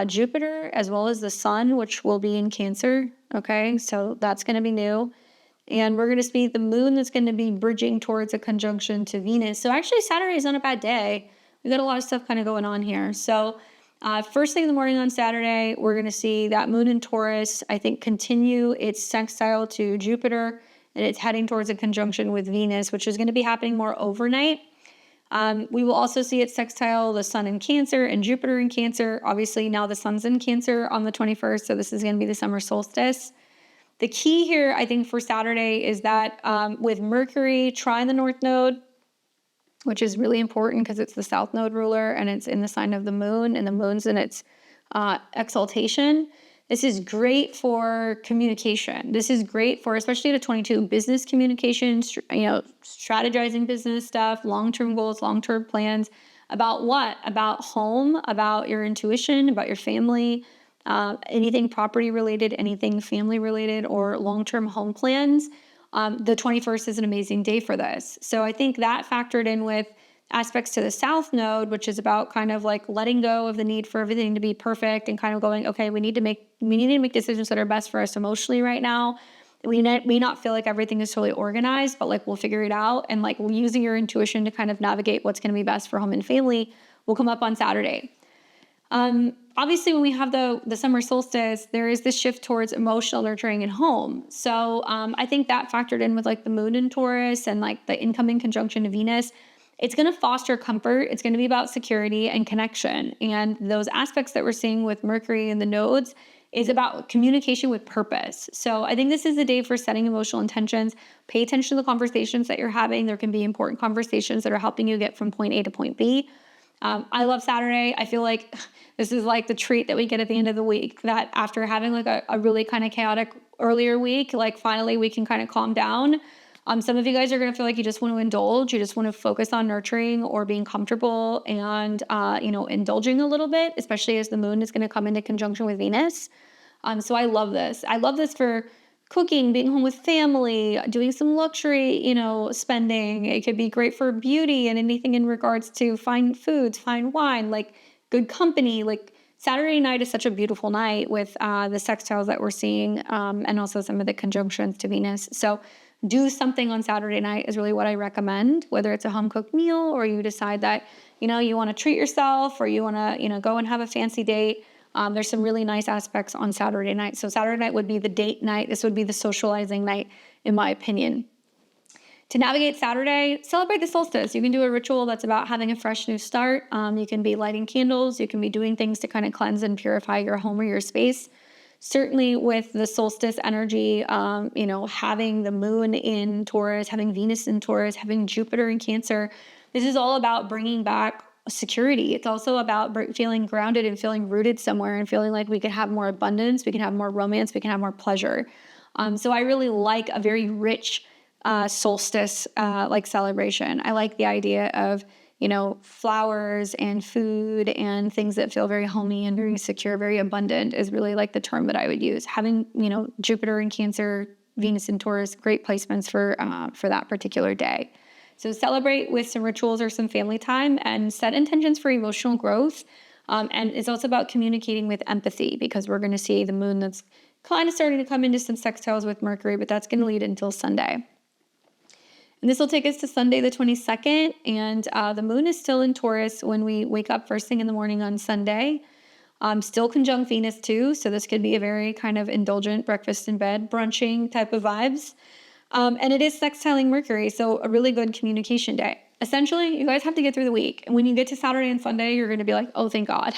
Jupiter as well as the sun, which will be in Cancer. Okay, so that's going to be new. And we're going to see the moon that's going to be bridging towards a conjunction to Venus. So actually Saturday is not a bad day. We got a lot of stuff kind of going on here. So first thing in the morning on Saturday, we're going to see that moon in Taurus, I think, continue its sextile to Jupiter, and it's heading towards a conjunction with Venus, which is going to be happening more overnight. We will also see it sextile the sun in Cancer and Jupiter in Cancer. Obviously, now the sun's in Cancer on the 21st, so this is going to be the summer solstice. The key here, I think, for Saturday is that with Mercury trying the North Node, which is really important because it's the South Node ruler and it's in the sign of the moon, and the moon's in its exaltation. This is great for communication. This is great for, especially at a 22, business communication, strategizing business stuff, long-term goals, long-term plans. About what? About home, about your intuition, about your family, anything property related, anything family related, or long-term home plans. The 21st is an amazing day for this. So I think that factored in with aspects to the South Node, which is about kind of like letting go of the need for everything to be perfect and kind of going, okay, we need to make decisions that are best for us emotionally right now. We may not feel like everything is totally organized, but like we'll figure it out. And like using your intuition to kind of navigate what's going to be best for home and family will come up on Saturday. Obviously, when we have the summer solstice, there is this shift towards emotional nurturing at home. So I think that factored in with like the moon in Taurus and like the incoming conjunction to Venus. It's going to foster comfort. It's going to be about security and connection. And those aspects that we're seeing with Mercury and the nodes is about communication with purpose. So I think this is a day for setting emotional intentions. Pay attention to the conversations that you're having. There can be important conversations that are helping you get from point A to point B. I love Saturday. I feel like this is like the treat that we get at the end of the week, that after having like a really kind of chaotic earlier week, like finally we can kind of calm down. Some of you guys are going to feel like you just want to indulge. You just want to focus on nurturing or being comfortable and, indulging a little bit, especially as the moon is going to come into conjunction with Venus. So I love this. I love this for cooking, being home with family, doing some luxury, spending. It could be great for beauty and anything in regards to fine foods, fine wine, like good company. Like Saturday night is such a beautiful night with the sextiles that we're seeing and also some of the conjunctions to Venus. So do something on Saturday night is really what I recommend, whether it's a home cooked meal or you decide that, you want to treat yourself or you want to, go and have a fancy date. There's some really nice aspects on Saturday night. So Saturday night would be the date night. This would be the socializing night, in my opinion. To navigate Saturday, celebrate the solstice. You can do a ritual that's about having a fresh new start. You can be lighting candles. You can be doing things to kind of cleanse and purify your home or your space. Certainly with the solstice energy, having the moon in Taurus, having Venus in Taurus, having Jupiter in Cancer, this is all about bringing back security. It's also about feeling grounded and feeling rooted somewhere and feeling like we can have more abundance, we can have more romance, we can have more pleasure. So I really like a very rich solstice like celebration. I like the idea of flowers and food and things that feel very homey and very secure, very abundant is really like the term that I would use. Having, Jupiter in Cancer, Venus in Taurus, great placements for that particular day. So celebrate with some rituals or some family time and set intentions for emotional growth. And it's also about communicating with empathy because we're going to see the moon that's kind of starting to come into some sextiles with Mercury, but that's going to lead until Sunday. And this will take us to Sunday the 22nd, and the moon is still in Taurus when we wake up first thing in the morning on Sunday. Still conjunct Venus too, so this could be a very kind of indulgent breakfast in bed, brunching type of vibes. And it is sextiling Mercury, so a really good communication day. essentially, you guys have to get through the week. And when you get to Saturday and Sunday, you're going to be like, oh, thank God.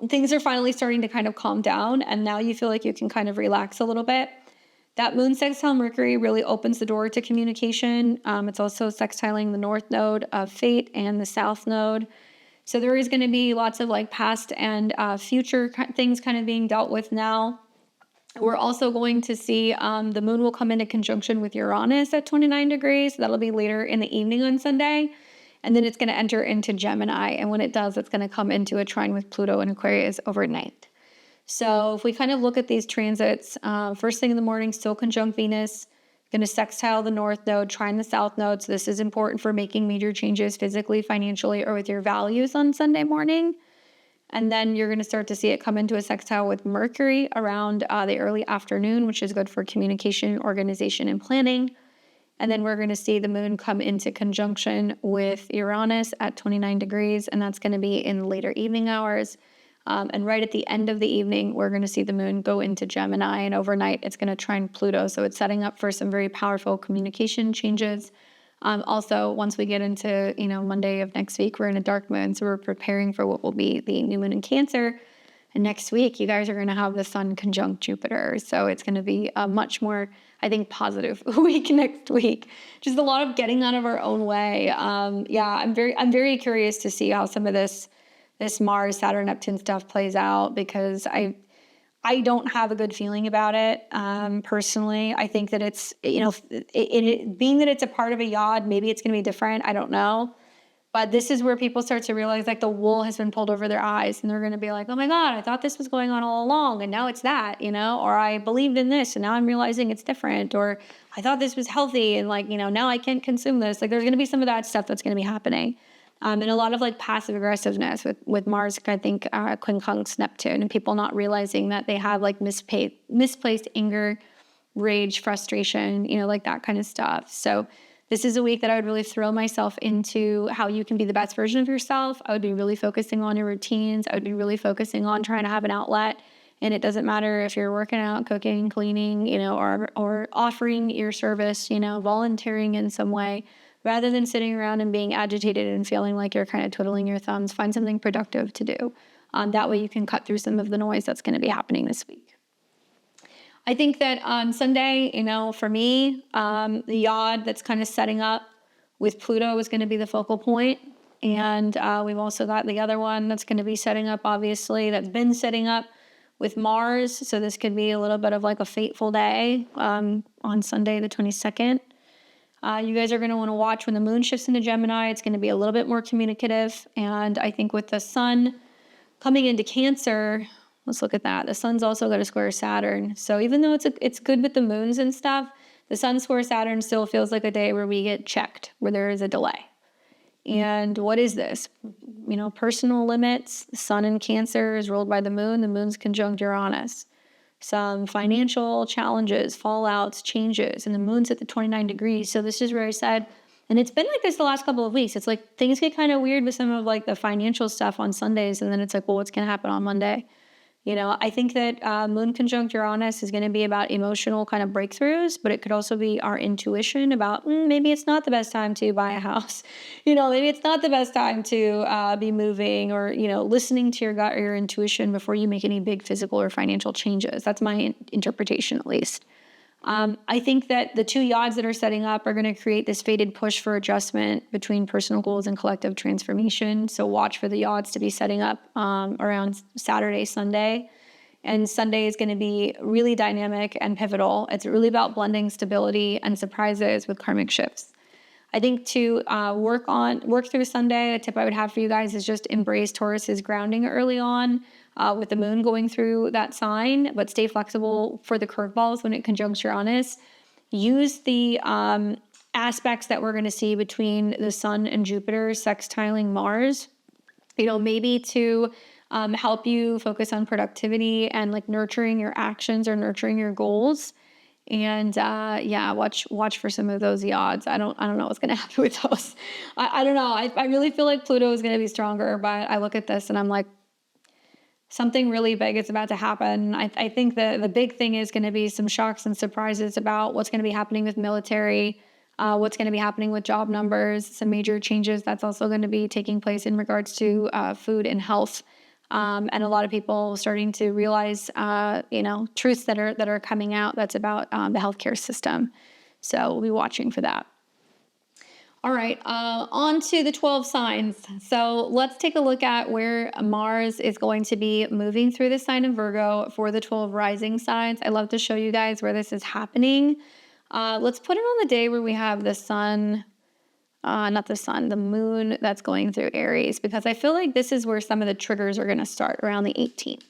Things are finally starting to kind of calm down. And now you feel like you can kind of relax a little bit. That moon sextile Mercury really opens the door to communication. It's also sextiling the north node of fate and the south node. So there is going to be lots of like past and future things kind of being dealt with now. We're also going to see the moon will come into conjunction with Uranus at 29 degrees. That'll be later in the evening on Sunday. And then it's going to enter into Gemini. And when it does, it's going to come into a trine with Pluto and Aquarius overnight. So if we kind of look at these transits, first thing in the morning, still conjunct Venus, going to sextile the north node, trine the south node. So this is important for making major changes physically, financially, or with your values on Sunday morning. And then you're going to start to see it come into a sextile with Mercury around the early afternoon, which is good for communication, organization, and planning. And then we're going to see the moon come into conjunction with Uranus at 29 degrees, and that's going to be in later evening hours. And right at the end of the evening, we're going to see the moon go into Gemini, and overnight it's going to trine Pluto. So it's setting up for some very powerful communication changes. Also, once we get into, Monday of next week, we're in a dark moon. So we're preparing for what will be the new moon in Cancer. And next week, you guys are going to have the sun conjunct Jupiter. So it's going to be a much more, I think, positive week next week. Just a lot of getting out of our own way. I'm very curious to see how some of this Mars, Saturn, Neptune stuff plays out, because I don't have a good feeling about it. Personally, I think that it's, being that it's a part of a YOD, maybe it's going to be different. I don't know. But this is where people start to realize like the wool has been pulled over their eyes, and they're going to be like, oh my God, I thought this was going on all along, and now it's that, or I believed in this and now I'm realizing it's different, or I thought this was healthy and now I can't consume this. Like there's going to be some of that stuff that's going to be happening. And a lot of like passive aggressiveness with Mars, I think, conjuncts Neptune, and people not realizing that they have like misplaced anger, rage, frustration, like that kind of stuff. So this is a week that I would really throw myself into how you can be the best version of yourself. I would be really focusing on your routines. I would be really focusing on trying to have an outlet. And it doesn't matter if you're working out, cooking, cleaning, or offering your service, volunteering in some way. Rather than sitting around and being agitated and feeling like you're kind of twiddling your thumbs, find something productive to do. That way you can cut through some of the noise that's going to be happening this week. I think that on Sunday, for me, the YOD that's kind of setting up with Pluto is going to be the focal point. And we've also got the other one that's going to be setting up, obviously, that's been setting up with Mars. So this could be a little bit of like a fateful day on Sunday, the 22nd. You guys are going to want to watch when the moon shifts into Gemini. It's going to be a little bit more communicative. And I think with the sun coming into Cancer, let's look at that. The sun's also got to square Saturn. So even though it's good with the moons and stuff, the sun square Saturn still feels like a day where we get checked, where there is a delay. And what is this? Personal limits. The sun in Cancer is ruled by the moon. The moon's conjunct Uranus. Some financial challenges, fallouts, changes, and the moon's at the 29 degrees. So this is where I said, and it's been like this the last couple of weeks. It's like things get kind of weird with some of like the financial stuff on Sundays. And then it's like, well, what's going to happen on Monday? I think that moon conjunct Uranus is going to be about emotional kind of breakthroughs, but it could also be our intuition about maybe it's not the best time to buy a house. Maybe it's not the best time to be moving, or, listening to your gut or your intuition before you make any big physical or financial changes. That's my interpretation, at least. I think that the two YODs that are setting up are going to create this fated push for adjustment between personal goals and collective transformation. So watch for the YODs to be setting up around Saturday, Sunday. And Sunday is going to be really dynamic and pivotal. It's really about blending stability and surprises with karmic shifts. I think to work through Sunday, a tip I would have for you guys is just embrace Taurus's grounding early on. With the moon going through that sign, but stay flexible for the curveballs when it conjuncts Uranus. Use the aspects that we're going to see between the sun and Jupiter sextiling Mars, maybe to help you focus on productivity and like nurturing your actions or nurturing your goals. And watch for some of those YODs. I don't know what's going to happen with those. I don't know. I really feel like Pluto is going to be stronger, but I look at this and I'm like, something really big is about to happen. I think the big thing is going to be some shocks and surprises about what's going to be happening with military. what's going to be happening with job numbers, some major changes that's also going to be taking place in regards to food and health. And a lot of people starting to realize, truths that are coming out that's about the healthcare system. So we'll be watching for that. All right, on to the 12 signs. So let's take a look at where Mars is going to be moving through the sign of Virgo for the 12 rising signs. I love to show you guys where this is happening. Let's put it on the day where we have the sun, the moon that's going through Aries, because I feel like this is where some of the triggers are going to start around the 18th.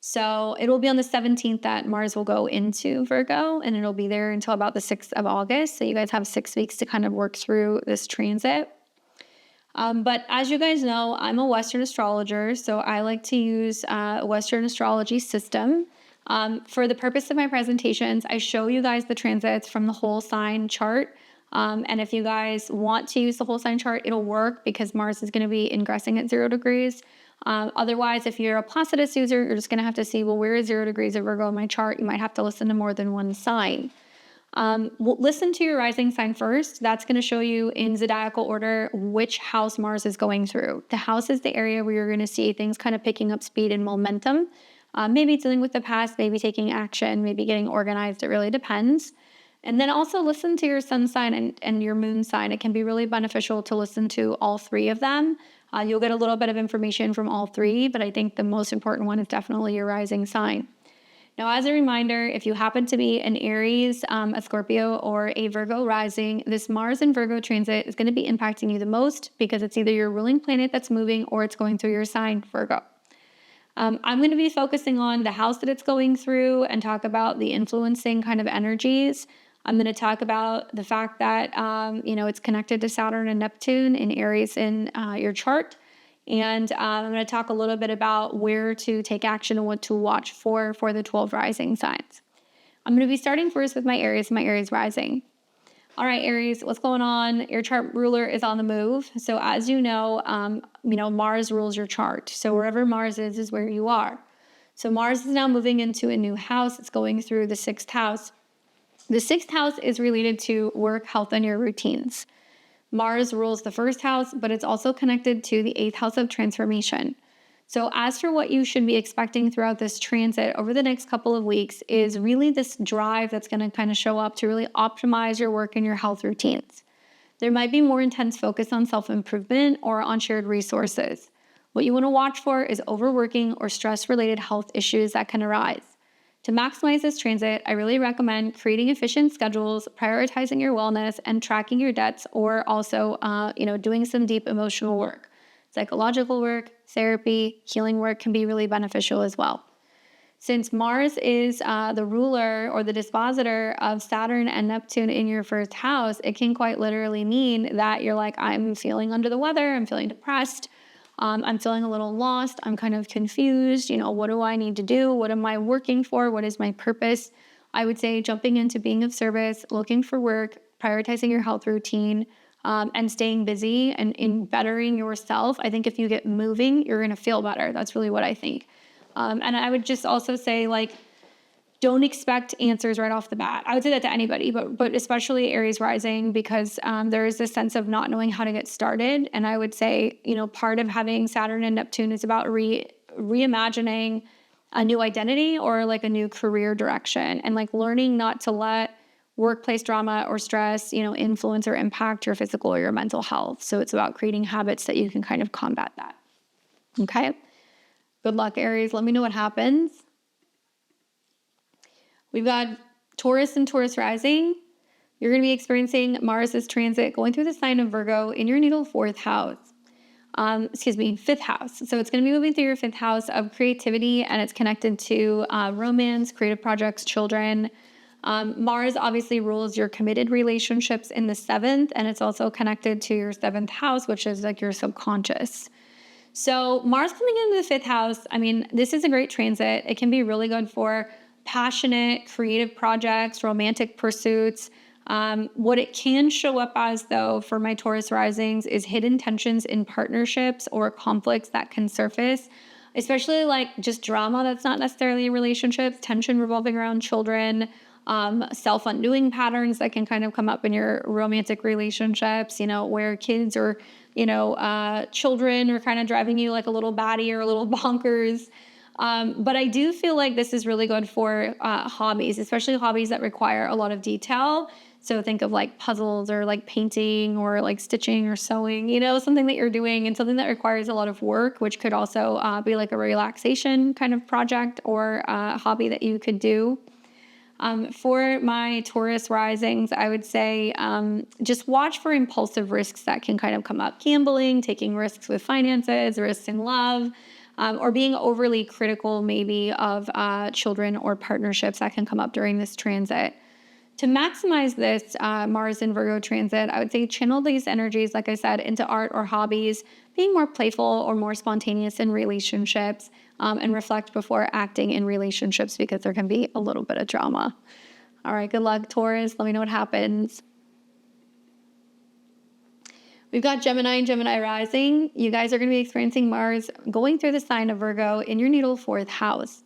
So it will be on the 17th that Mars will go into Virgo, and it'll be there until about the 6th of August. So you guys have 6 weeks to kind of work through this transit. But as you guys know, I'm a Western astrologer, so I like to use a Western astrology system. For the purpose of my presentations, I show you guys the transits from the whole sign chart. And if you guys want to use the whole sign chart, it'll work because Mars is going to be ingressing at 0 degrees. Otherwise, if you're a Placidus user, you're just going to have to see, well, where is 0 degrees of Virgo in my chart? You might have to listen to more than one sign. Listen to your rising sign first. That's going to show you in zodiacal order which house Mars is going through. The house is the area where you're going to see things kind of picking up speed and momentum. Maybe dealing with the past, maybe taking action, maybe getting organized. It really depends. And then also listen to your sun sign and your moon sign. It can be really beneficial to listen to all three of them. You'll get a little bit of information from all three, but I think the most important one is definitely your rising sign. Now, as a reminder, if you happen to be an Aries, a Scorpio, or a Virgo rising, this Mars and Virgo transit is going to be impacting you the most because it's either your ruling planet that's moving or it's going through your sign, Virgo. I'm going to be focusing on the house that it's going through and talk about the influencing kind of energies. I'm going to talk about the fact that, it's connected to Saturn and Neptune in Aries in your chart. And I'm going to talk a little bit about where to take action and what to watch for the 12 rising signs. I'm going to be starting first with my Aries rising. All right, Aries, what's going on? Your chart ruler is on the move. So as you know, Mars rules your chart. So wherever Mars is where you are. So Mars is now moving into a new house. It's going through the 6th house. The 6th house is related to work, health, and your routines. Mars rules the 1st house, but it's also connected to the 8th house of transformation. So as for what you should be expecting throughout this transit over the next couple of weeks is really this drive that's going to kind of show up to really optimize your work and your health routines. There might be more intense focus on self-improvement or on shared resources. What you want to watch for is overworking or stress-related health issues that can arise. To maximize this transit, I really recommend creating efficient schedules, prioritizing your wellness, and tracking your debts, or also, doing some deep emotional work. Psychological work, therapy, healing work can be really beneficial as well. Since Mars is the ruler or the dispositor of Saturn and Neptune in your 1st house, it can quite literally mean that you're like, I'm feeling under the weather, I'm feeling depressed, I'm feeling a little lost. I'm kind of confused. What do I need to do? What am I working for? What is my purpose? I would say jumping into being of service, looking for work, prioritizing your health routine, and staying busy and in bettering yourself. I think if you get moving, you're going to feel better. That's really what I think. And I would just also say, don't expect answers right off the bat. I would say that to anybody, but especially Aries rising, because there is this sense of not knowing how to get started. And I would say, part of having Saturn and Neptune is about reimagining a new identity or a new career direction, and learning not to let workplace drama or stress, influence or impact your physical or your mental health. So it's about creating habits that you can kind of combat that. Okay. Good luck, Aries. Let me know what happens. We've got Taurus and Taurus rising. You're going to be experiencing Mars's transit going through the sign of Virgo in your natal 5th house. So it's going to be moving through your 5th house of creativity, and it's connected to romance, creative projects, children. Mars obviously rules your committed relationships in the 7th, and it's also connected to your 7th house, which is your subconscious. So Mars coming into the 5th house, this is a great transit. It can be really good for passionate, creative projects, romantic pursuits. What it can show up as, though, for my Taurus risings is hidden tensions in partnerships or conflicts that can surface, especially just drama that's not necessarily in relationships, tension revolving around children, self-undoing patterns that can kind of come up in your romantic relationships, where kids or, children are kind of driving you like a little batty or a little bonkers. But I do feel like this is really good for hobbies, especially hobbies that require a lot of detail. So think of like puzzles or like painting or like stitching or sewing, something that you're doing and something that requires a lot of work, which could also be like a relaxation kind of project or a hobby that you could do. For my Taurus risings, I would say just watch for impulsive risks that can kind of come up. Gambling, taking risks with finances, risks in love, or being overly critical maybe of children or partnerships that can come up during this transit. To maximize this Mars and Virgo transit, I would say channel these energies, like I said, into art or hobbies, being more playful or more spontaneous in relationships, and reflect before acting in relationships because there can be a little bit of drama. All right, good luck, Taurus. Let me know what happens. We've got Gemini and Gemini rising. You guys are going to be experiencing Mars going through the sign of Virgo in your natal 4th house.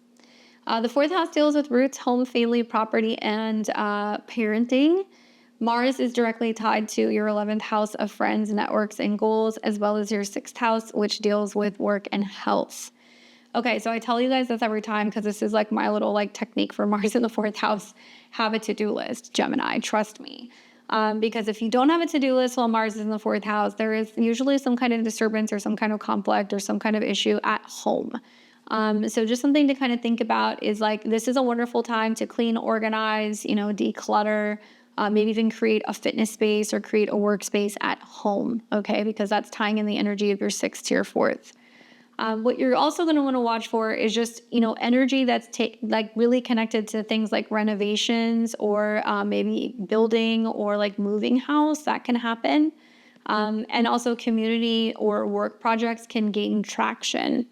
The 4th house deals with roots, home, family, property, and parenting. Mars is directly tied to your 11th house of friends, networks, and goals, as well as your 6th house, which deals with work and health. Okay, so I tell you guys this every time because this is like my little like technique for Mars in the 4th house. Have a to-do list, Gemini, trust me. Because if you don't have a to-do list while Mars is in the 4th house, there is usually some kind of disturbance or some kind of conflict or some kind of issue at home. So just something to kind of think about is like, this is a wonderful time to clean, organize, declutter, maybe even create a fitness space or create a workspace at home. Okay. Because that's tying in the energy of your 6th to your 4th. What you're also going to want to watch for is just, energy that's like really connected to things like renovations or maybe building or like moving house that can happen. And also community or work projects can gain traction.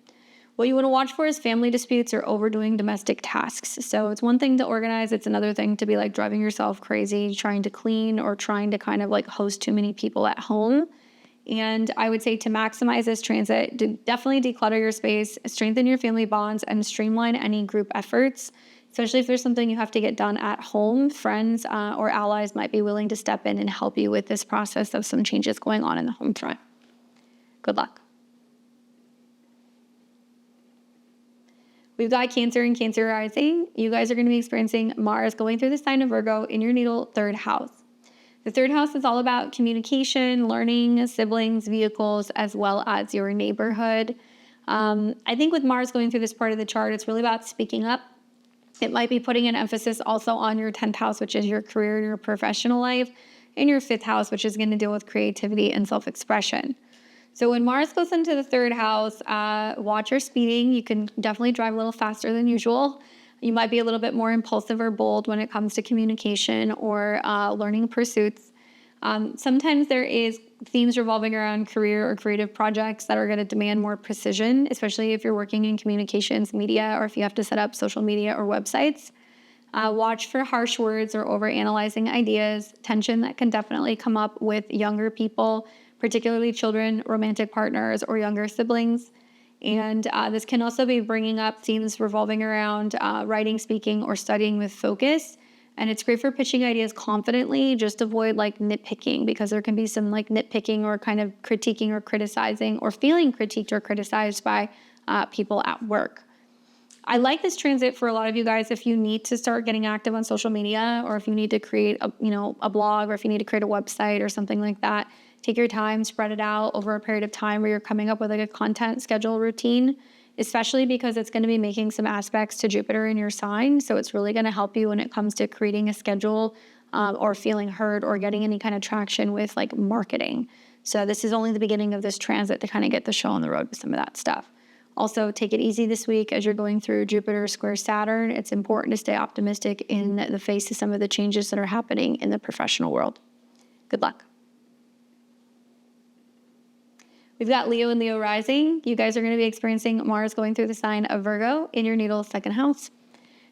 What you want to watch for is family disputes or overdoing domestic tasks. So it's one thing to organize. It's another thing to be like driving yourself crazy, trying to clean or trying to kind of like host too many people at home. And I would say to maximize this transit, definitely declutter your space, strengthen your family bonds, and streamline any group efforts, especially if there's something you have to get done at home. Friends or allies might be willing to step in and help you with this process of some changes going on in the home front. Good luck. We've got Cancer and Cancer rising. You guys are going to be experiencing Mars going through the sign of Virgo in your natal 3rd house. The 3rd house is all about communication, learning, siblings, vehicles, as well as your neighborhood. I think with Mars going through this part of the chart, it's really about speaking up. It might be putting an emphasis also on your 10th house, which is your career and your professional life, and your 5th house, which is going to deal with creativity and self-expression. So when Mars goes into the 3rd house, watch your speeding. You can definitely drive a little faster than usual. You might be a little bit more impulsive or bold when it comes to communication or learning pursuits. Sometimes there is themes revolving around career or creative projects that are going to demand more precision, especially if you're working in communications, media, or if you have to set up social media or websites. Watch for harsh words or overanalyzing ideas, tension that can definitely come up with younger people, particularly children, romantic partners, or younger siblings. And this can also be bringing up themes revolving around writing, speaking, or studying with focus. And it's great for pitching ideas confidently. Just avoid like nitpicking because there can be some like nitpicking or kind of critiquing or criticizing or feeling critiqued or criticized by people at work. I like this transit for a lot of you guys if you need to start getting active on social media or if you need to create a blog or if you need to create a website or something like that. Take your time, spread it out over a period of time where you're coming up with like a content schedule routine, especially because it's going to be making some aspects to Jupiter in your sign. So it's really going to help you when it comes to creating a schedule or feeling heard or getting any kind of traction with like marketing. So this is only the beginning of this transit to kind of get the show on the road with some of that stuff. Also, take it easy this week as you're going through Jupiter square Saturn. It's important to stay optimistic in the face of some of the changes that are happening in the professional world. Good luck. We've got Leo and Leo rising. You guys are going to be experiencing Mars going through the sign of Virgo in your natal 2nd house.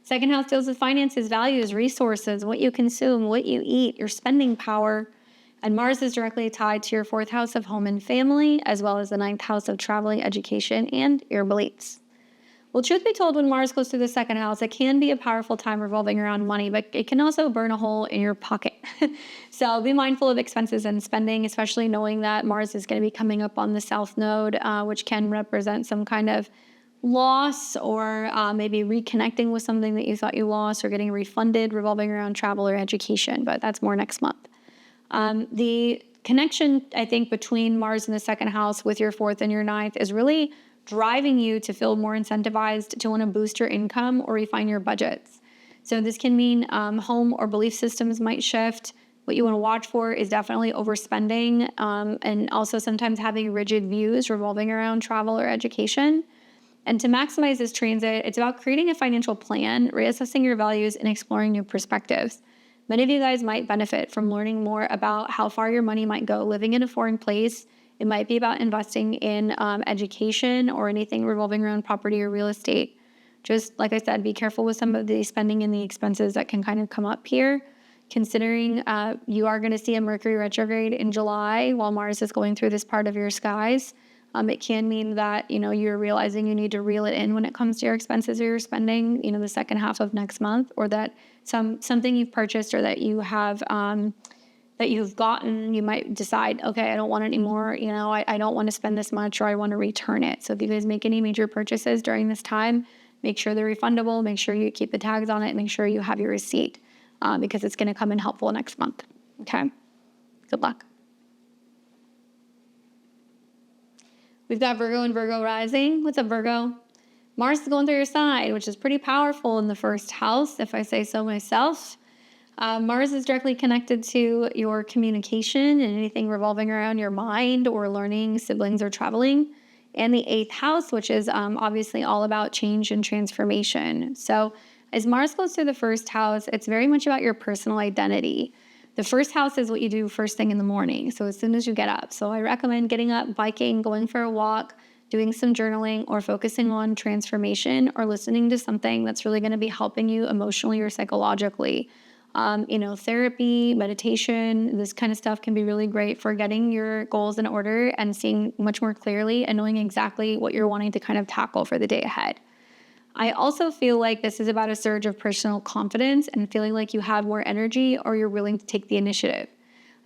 2nd house deals with finances, values, resources, what you consume, what you eat, your spending power. And Mars is directly tied to your 4th house of home and family, as well as the 9th house of traveling, education, and your beliefs. Well, truth be told, when Mars goes through the second house, it can be a powerful time revolving around money, but it can also burn a hole in your pocket. So be mindful of expenses and spending, especially knowing that Mars is going to be coming up on the South Node, which can represent some kind of loss or maybe reconnecting with something that you thought you lost or getting refunded revolving around travel or education, but that's more next month. The connection, I think, between Mars in the second house with your fourth and your ninth is really driving you to feel more incentivized to want to boost your income or refine your budgets. So this can mean home or belief systems might shift. What you want to watch for is definitely overspending and also sometimes having rigid views revolving around travel or education. And to maximize this transit, it's about creating a financial plan, reassessing your values, and exploring new perspectives. Many of you guys might benefit from learning more about how far your money might go living in a foreign place. It might be about investing in education or anything revolving around property or real estate. Just like I said, be careful with some of the spending and the expenses that can kind of come up here. Considering you are going to see a Mercury retrograde in July while Mars is going through this part of your skies. It can mean that, you're realizing you need to reel it in when it comes to your expenses or your spending, the second half of next month, or that something you've purchased or that you have that you've gotten, you might decide, okay, I don't want it anymore. I don't want to spend this much, or I want to return it. So if you guys make any major purchases during this time, make sure they're refundable. Make sure you keep the tags on it. Make sure you have your receipt because it's going to come in helpful next month. Okay. Good luck. We've got Virgo and Virgo rising. What's up, Virgo? Mars is going through your sign, which is pretty powerful in the first house, if I say so myself. Mars is directly connected to your communication and anything revolving around your mind or learning, siblings, or traveling. And the 8th house, which is obviously all about change and transformation. So as Mars goes through the first house, it's very much about your personal identity. The first house is what you do first thing in the morning, so as soon as you get up. So I recommend getting up, biking, going for a walk, doing some journaling, or focusing on transformation or listening to something that's really going to be helping you emotionally or psychologically. Therapy, meditation, this kind of stuff can be really great for getting your goals in order and seeing much more clearly and knowing exactly what you're wanting to kind of tackle for the day ahead. I also feel like this is about a surge of personal confidence and feeling like you have more energy or you're willing to take the initiative.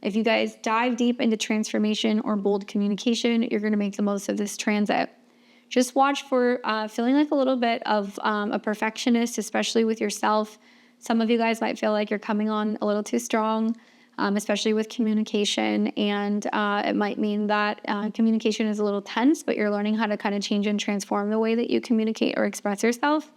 If you guys dive deep into transformation or bold communication, you're going to make the most of this transit. Just watch for feeling like a little bit of a perfectionist, especially with yourself. Some of you guys might feel like you're coming on a little too strong, especially with communication. And it might mean that communication is a little tense, but you're learning how to kind of change and transform the way that you communicate or express yourself.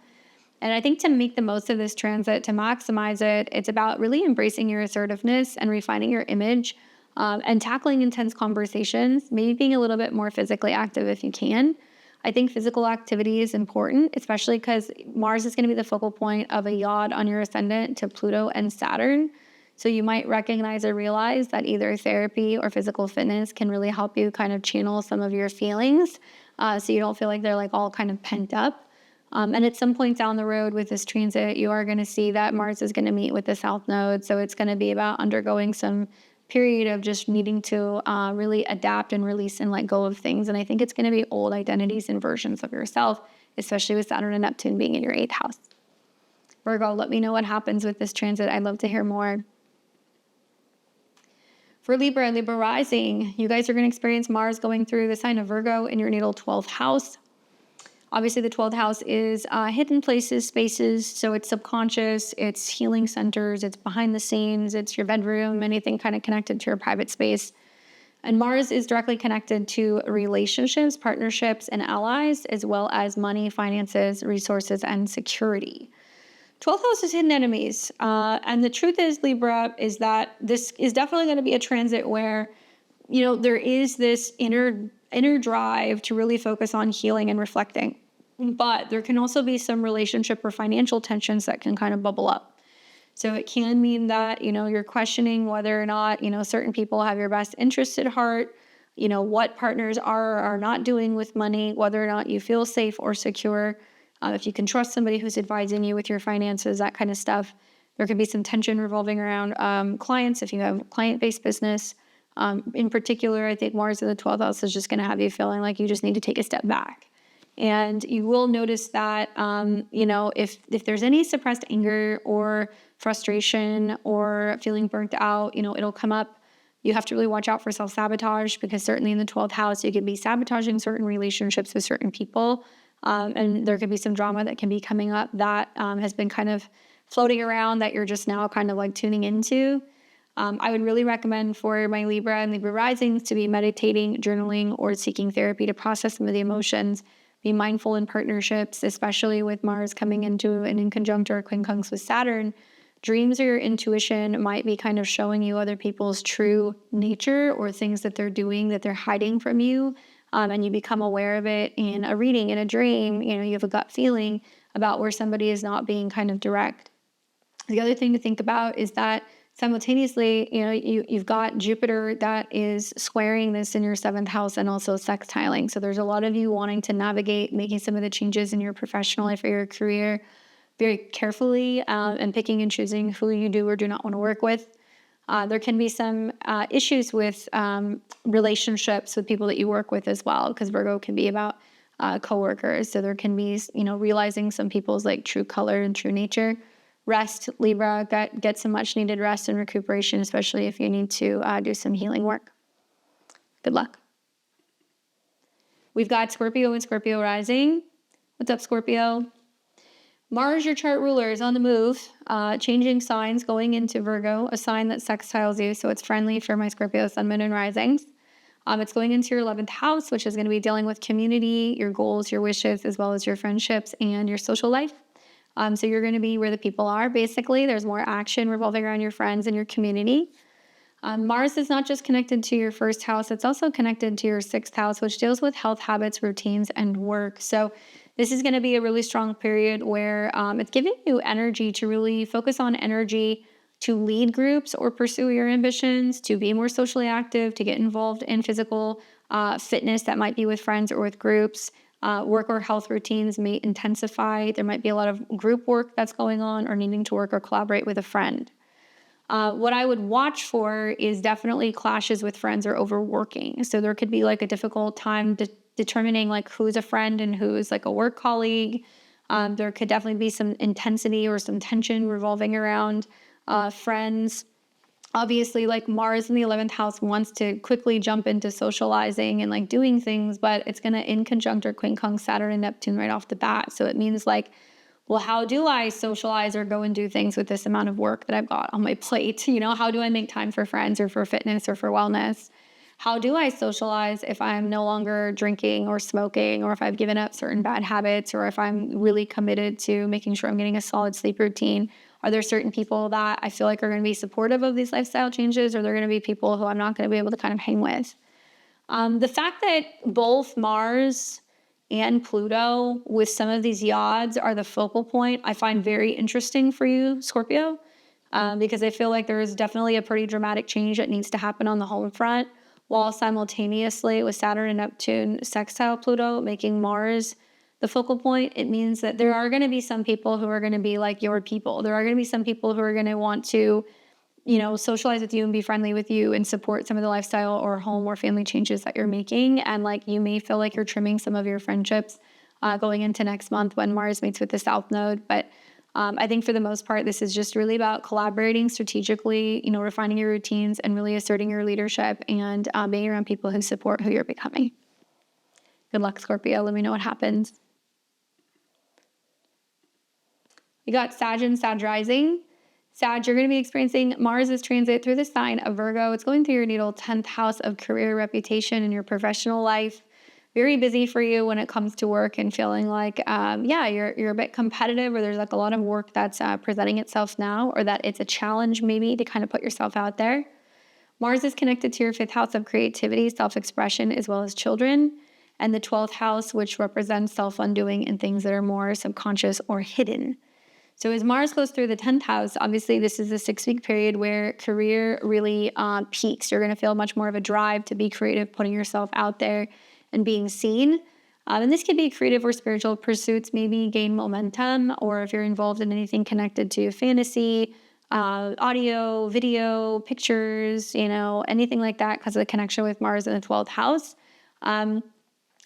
And I think to make the most of this transit, to maximize it, it's about really embracing your assertiveness and refining your image and tackling intense conversations, maybe being a little bit more physically active if you can. I think physical activity is important, especially because Mars is going to be the focal point of a YOD on your ascendant to Pluto and Saturn. So you might recognize or realize that either therapy or physical fitness can really help you kind of channel some of your feelings so you don't feel like they're like all kind of pent up. And at some point down the road with this transit, you are going to see that Mars is going to meet with the South Node. So it's going to be about undergoing some period of just needing to really adapt and release and let go of things. And I think it's going to be old identities and versions of yourself, especially with Saturn and Neptune being in your 8th house. Virgo, let me know what happens with this transit. I'd love to hear more. For Libra, Libra rising, you guys are going to experience Mars going through the sign of Virgo in your natal 12th house. Obviously, the 12th house is hidden places, spaces, so it's subconscious, it's healing centers, it's behind the scenes, it's your bedroom, anything kind of connected to your private space. And Mars is directly connected to relationships, partnerships, and allies, as well as money, finances, resources, and security. 12th house is hidden enemies. And the truth is, Libra, is that this is definitely going to be a transit where, there is this inner drive to really focus on healing and reflecting. But there can also be some relationship or financial tensions that can kind of bubble up. So it can mean that, you're questioning whether or not, certain people have your best interest at heart, what partners are or are not doing with money, whether or not you feel safe or secure, if you can trust somebody who's advising you with your finances, that kind of stuff. There can be some tension revolving around clients if you have client-based business. In particular, I think Mars in the 12th house is just going to have you feeling like you just need to take a step back And you will notice that, if there's any suppressed anger or frustration or feeling burnt out, it'll come up. You have to really watch out for self-sabotage, because certainly in the 12th house, you could be sabotaging certain relationships with certain people. And there could be some drama that can be coming up that has been kind of floating around that you're just now kind of like tuning into. I would really recommend for my Libra and Libra risings to be meditating, journaling, or seeking therapy to process some of the emotions. Be mindful in partnerships, especially with Mars coming into an inconjunct or quincunx with Saturn. Dreams or your intuition might be kind of showing you other people's true nature or things that they're doing that they're hiding from you. And you become aware of it in a reading, in a dream. You have a gut feeling about where somebody is not being kind of direct. The other thing to think about is that simultaneously, you've got Jupiter that is squaring this in your 7th house and also sextiling. So there's a lot of you wanting to navigate making some of the changes in your professional life or your career very carefully, and picking and choosing who you do or do not want to work with. There can be some issues with relationships with people that you work with as well, because Virgo can be about coworkers. So there can be, realizing some people's like true color and true nature. Rest, Libra, get some much needed rest and recuperation, especially if you need to do some healing work. Good luck. We've got Scorpio and Scorpio rising. What's up, Scorpio? Mars, your chart ruler, is on the move, changing signs, going into Virgo, a sign that sextiles you, so it's friendly for my Scorpio sun, moon, and risings. It's going into your 11th house, which is going to be dealing with community, your goals, your wishes, as well as your friendships and your social life. So you're going to be where the people are, basically. There's more action revolving around your friends and your community. Mars is not just connected to your 1st house, it's also connected to your 6th house, which deals with health, habits, routines, and work. So this is going to be a really strong period where it's giving you energy to really focus on energy to lead groups or pursue your ambitions, to be more socially active, to get involved in physical fitness that might be with friends or with groups. Work or health routines may intensify. There might be a lot of group work that's going on, or needing to work or collaborate with a friend. What I would watch for is definitely clashes with friends or overworking. So there could be like a difficult time determining like who's a friend and who's like a work colleague. There could definitely be some intensity or some tension revolving around friends. Obviously, like Mars in the 11th house wants to quickly jump into socializing and like doing things, but it's going to inconjunct or quincunx Saturn and Neptune right off the bat. So it means like, well, how do I socialize or go and do things with this amount of work that I've got on my plate? How do I make time for friends or for fitness or for wellness? How do I socialize if I'm no longer drinking or smoking, or if I've given up certain bad habits, or if I'm really committed to making sure I'm getting a solid sleep routine? Are there certain people that I feel like are going to be supportive of these lifestyle changes, or are there going to be people who I'm not going to be able to kind of hang with? The fact that both Mars and Pluto with some of these YODS are the focal point, I find very interesting for you, Scorpio, because I feel like there is definitely a pretty dramatic change that needs to happen on the home front, while simultaneously with Saturn and Neptune sextile Pluto, making Mars the focal point. It means that there are going to be some people who are going to be like your people. There are going to be some people who are going to want to, socialize with you and be friendly with you and support some of the lifestyle or home or family changes that you're making. And like, you may feel like you're trimming some of your friendships going into next month when Mars meets with the South Node. But I think for the most part, this is just really about collaborating strategically, refining your routines and really asserting your leadership and being around people who support who you're becoming. Good luck, Scorpio. Let me know what happens. You got Sag and Sag rising. Sag, you're going to be experiencing Mars's transit through the sign of Virgo. It's going through your natal 10th house of career, reputation, and your professional life. Very busy for you when it comes to work and feeling like, you're a bit competitive, or there's like a lot of work that's presenting itself now, or that it's a challenge maybe to kind of put yourself out there. Mars is connected to your 5th house of creativity, self-expression, as well as children, and the 12th house, which represents self-undoing and things that are more subconscious or hidden. So as Mars goes through the 10th house, obviously this is a 6-week period where career really peaks. You're going to feel much more of a drive to be creative, putting yourself out there and being seen. And this could be creative or spiritual pursuits, maybe gain momentum, or if you're involved in anything connected to fantasy, audio, video, pictures, anything like that because of the connection with Mars in the 12th house.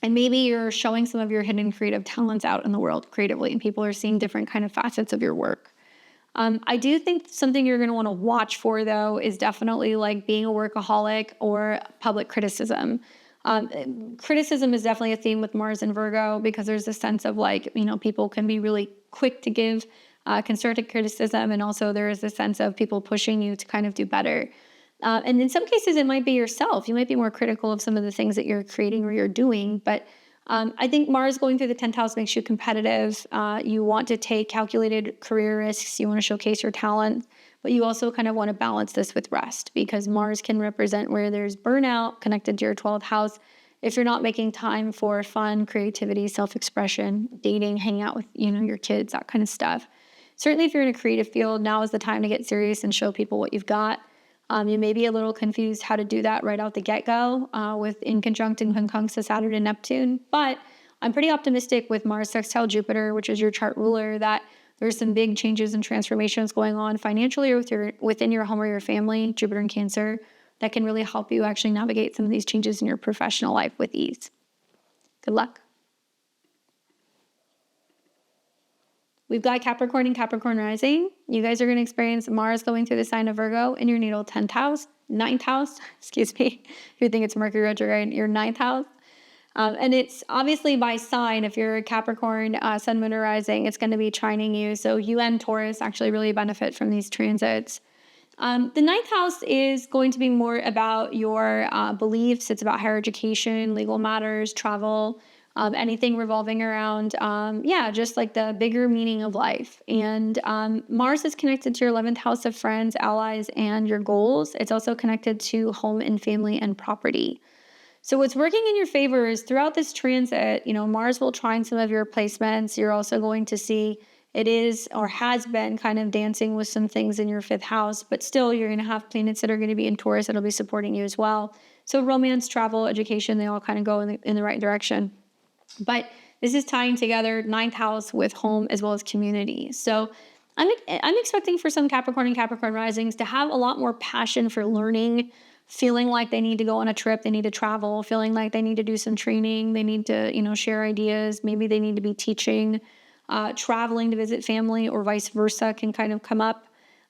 And maybe you're showing some of your hidden creative talents out in the world creatively, and people are seeing different kind of facets of your work. I do think something you're going to want to watch for, though, is definitely like being a workaholic or public criticism. Criticism is definitely a theme with Mars and Virgo, because there's a sense of like, people can be really quick to give constructive criticism. And also there is a sense of people pushing you to kind of do better. And in some cases, it might be yourself. You might be more critical of some of the things that you're creating or you're doing. But I think Mars going through the 10th house makes you competitive. You want to take calculated career risks. You want to showcase your talent. But you also kind of want to balance this with rest, because Mars can represent where there's burnout connected to your 12th house. If you're not making time for fun, creativity, self-expression, dating, hanging out with, your kids, that kind of stuff. Certainly if you're in a creative field, now is the time to get serious and show people what you've got. You may be a little confused how to do that right out the get-go with Inconjunct and Conjuncts of Saturn and Neptune. But I'm pretty optimistic with Mars sextile Jupiter, which is your chart ruler, that there's some big changes and transformations going on financially or within your home or your family, Jupiter and Cancer, that can really help you actually navigate some of these changes in your professional life with ease. Good luck. We've got Capricorn and Capricorn rising. You guys are going to experience Mars going through the sign of Virgo in your natal 10th house, 9th house, excuse me. If you think it's Mercury retrograde, your 9th house. And it's obviously by sign. If you're a Capricorn, sun, moon, or rising, it's going to be trining you. So you and Taurus actually really benefit from these transits. The 9th house is going to be more about your beliefs. It's about higher education, legal matters, travel, anything revolving around, just like the bigger meaning of life. And Mars is connected to your 11th house of friends, allies, and your goals. It's also connected to home and family and property. So what's working in your favor is throughout this transit, Mars will trine some of your placements. You're also going to see it is or has been kind of dancing with some things in your 5th house, but still you're going to have planets that are going to be in Taurus that'll be supporting you as well. So romance, travel, education, they all kind of go in the right direction. But this is tying together 9th house with home as well as community. So I'm expecting for some Capricorn and Capricorn risings to have a lot more passion for learning, feeling like they need to go on a trip, they need to travel, feeling like they need to do some training, they need to, share ideas. Maybe they need to be teaching, traveling to visit family, or vice versa can kind of come up.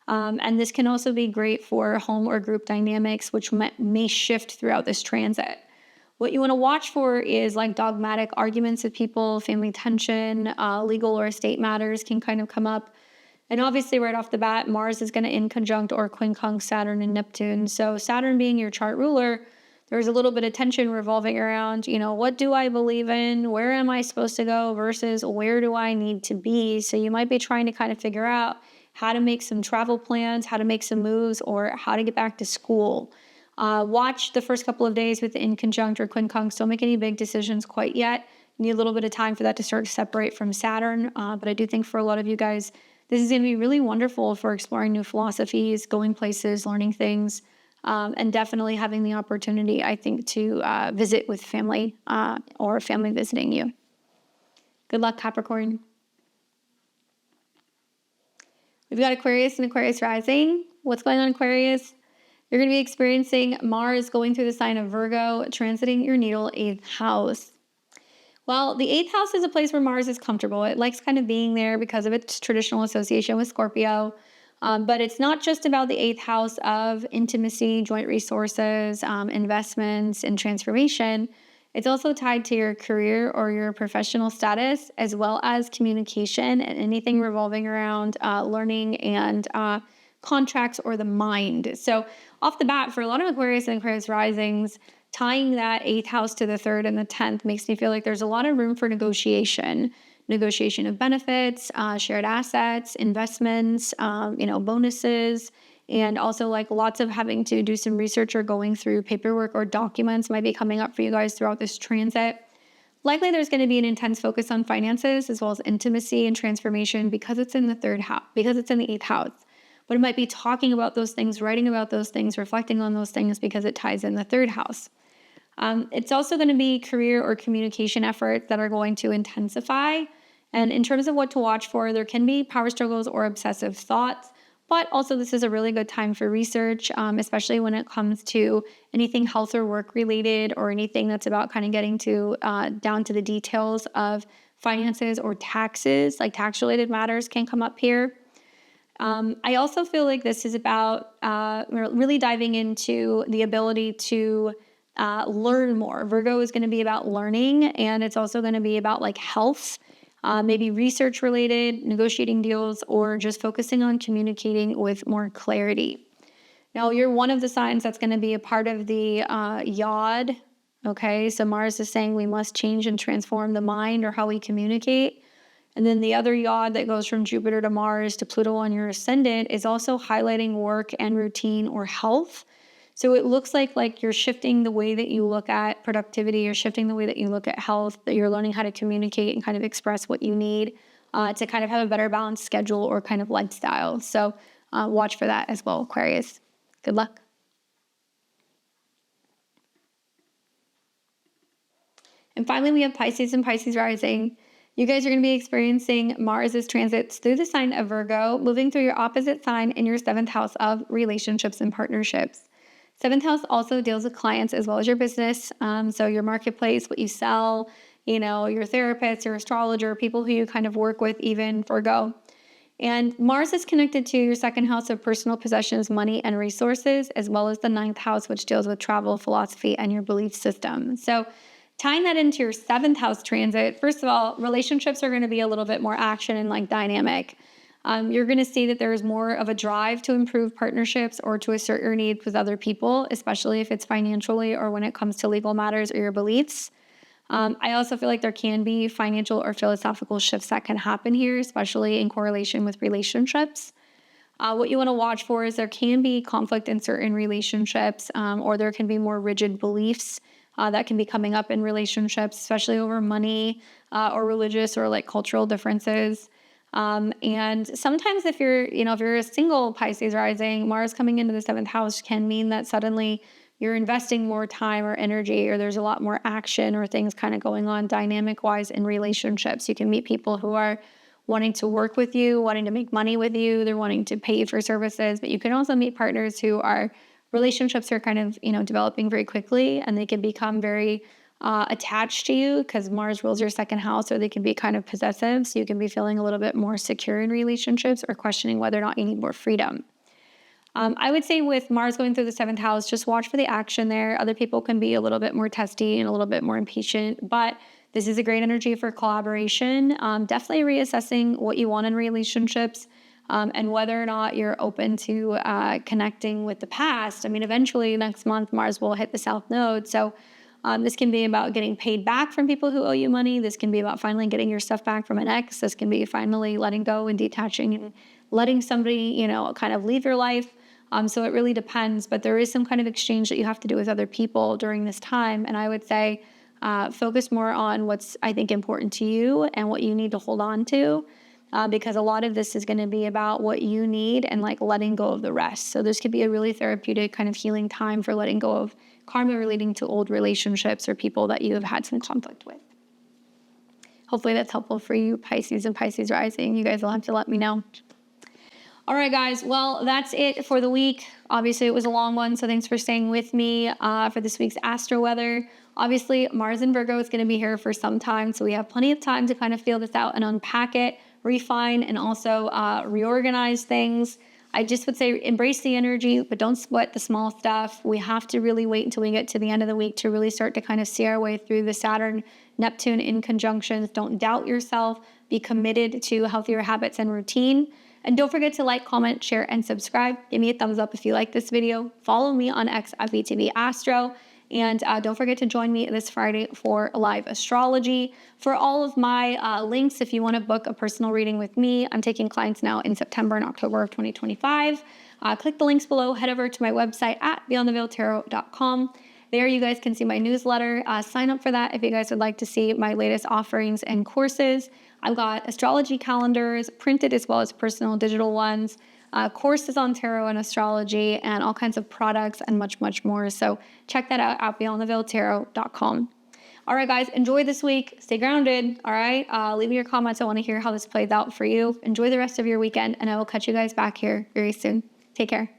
And this can also be great for home or group dynamics, which may shift throughout this transit. What you want to watch for is like dogmatic arguments with people, family tension, legal or estate matters can kind of come up. And obviously right off the bat, Mars is going to inconjunct or quincunx Saturn and Neptune. So Saturn being your chart ruler, there's a little bit of tension revolving around, what do I believe in? Where am I supposed to go versus where do I need to be? So you might be trying to kind of figure out how to make some travel plans, how to make some moves, or how to get back to school. Watch the first couple of days with the inconjunct or quincunx. Don't make any big decisions quite yet. You need a little bit of time for that to start to separate from Saturn. But I do think for a lot of you guys, this is going to be really wonderful for exploring new philosophies, going places, learning things, and definitely having the opportunity, I think, to visit with family or family visiting you. Good luck, Capricorn. We've got Aquarius and Aquarius rising. What's going on, Aquarius? You're going to be experiencing Mars going through the sign of Virgo, transiting your natal 8th house. Well, the 8th house is a place where Mars is comfortable. It likes kind of being there because of its traditional association with Scorpio. But it's not just about the 8th house of intimacy, joint resources, investments, and transformation. It's also tied to your career or your professional status, as well as communication and anything revolving around learning and contracts or the mind. So off the bat, for a lot of Aquarius and Aquarius risings, tying that 8th house to the 3rd and the 10th makes me feel like there's a lot of room for negotiation of benefits, shared assets, investments, bonuses, and also like lots of having to do some research or going through paperwork or documents might be coming up for you guys throughout this transit. Likely there's going to be an intense focus on finances as well as intimacy and transformation because it's in the 3rd house, because it's in the 8th house. But it might be talking about those things, writing about those things, reflecting on those things because it ties in the 3rd house. It's also going to be career or communication efforts that are going to intensify. And in terms of what to watch for, there can be power struggles or obsessive thoughts. But also this is a really good time for research, especially when it comes to anything health or work related or anything that's about kind of getting to down to the details of finances or taxes, like tax related matters can come up here. I also feel like this is about really diving into the ability to learn more. Virgo is going to be about learning, and it's also going to be about like health, maybe research related, negotiating deals, or just focusing on communicating with more clarity. Now, you're one of the signs that's going to be a part of the YOD. Okay, so Mars is saying we must change and transform the mind or how we communicate. And then the other YOD that goes from Jupiter to Mars to Pluto on your ascendant is also highlighting work and routine or health. So it looks like you're shifting the way that you look at productivity, you're shifting the way that you look at health, that you're learning how to communicate and kind of express what you need to kind of have a better balanced schedule or kind of lifestyle. So watch for that as well, Aquarius. Good luck. And finally, we have Pisces and Pisces rising. You guys are going to be experiencing Mars's transits through the sign of Virgo, moving through your opposite sign in your 7th house of relationships and partnerships. 7th house also deals with clients as well as your business. So your marketplace, what you sell, your therapist, your astrologer, people who you kind of work with, even Virgo. And Mars is connected to your 2nd house of personal possessions, money, and resources, as well as the 9th house, which deals with travel, philosophy, and your belief system. So tying that into your 7th house transit, first of all, relationships are going to be a little bit more action and like dynamic. You're going to see that there's more of a drive to improve partnerships or to assert your needs with other people, especially if it's financially or when it comes to legal matters or your beliefs. I also feel like there can be financial or philosophical shifts that can happen here, especially in correlation with relationships. What you want to watch for is there can be conflict in certain relationships, or there can be more rigid beliefs that can be coming up in relationships, especially over money or religious or like cultural differences. And sometimes if you're a single Pisces rising, Mars coming into the 7th house can mean that suddenly you're investing more time or energy, or there's a lot more action or things kind of going on dynamic wise in relationships. You can meet people who are wanting to work with you, wanting to make money with you, they're wanting to pay you for services, but you can also meet partners who are relationships are kind of, developing very quickly, and they can become very attached to you because Mars rules your 2nd house, or they can be kind of possessive. So you can be feeling a little bit more secure in relationships or questioning whether or not you need more freedom. I would say with Mars going through the 7th house, just watch for the action there. Other people can be a little bit more testy and a little bit more impatient, but this is a great energy for collaboration. Definitely reassessing what you want in relationships. And whether or not you're open to connecting with the past. I mean, eventually next month, Mars will hit the South Node. So this can be about getting paid back from people who owe you money. This can be about finally getting your stuff back from an ex. This can be finally letting go and detaching and letting somebody, kind of leave your life. So it really depends. But there is some kind of exchange that you have to do with other people during this time. And I would say focus more on what's, I think, important to you and what you need to hold on to. Because a lot of this is going to be about what you need and like letting go of the rest. So this could be a really therapeutic kind of healing time for letting go of karma relating to old relationships or people that you have had some conflict with. Hopefully that's helpful for you, Pisces and Pisces rising. You guys will have to let me know. All right, guys. Well, that's it for the week. Obviously, it was a long one, so thanks for staying with me for this week's astro weather. Obviously, Mars in Virgo is going to be here for some time, so we have plenty of time to kind of feel this out and unpack it, refine, and also reorganize things. I just would say embrace the energy, but don't sweat the small stuff. We have to really wait until we get to the end of the week to really start to kind of see our way through the Saturn, Neptune in conjunctions. Don't doubt yourself. Be committed to healthier habits and routine. And don't forget to like, comment, share, and subscribe. Give me a thumbs up if you like this video. Follow me on X at VTV Astro. And don't forget to join me this Friday for live astrology. For all of my links, if you want to book a personal reading with me, I'm taking clients now in September and October of 2025. Click the links below. Head over to my website at beyondtheveiltarot.com. There you guys can see my newsletter. Sign up for that if you guys would like to see my latest offerings and courses. I've got astrology calendars, printed as well as personal digital ones, courses on tarot and astrology, and all kinds of products and much, much more. So check that out at beyondtheveiltarot.com. All right, guys, enjoy this week. Stay grounded. All right. Leave me your comments. I want to hear how this plays out for you. Enjoy the rest of your weekend, and I will catch you guys back here very soon. Take care.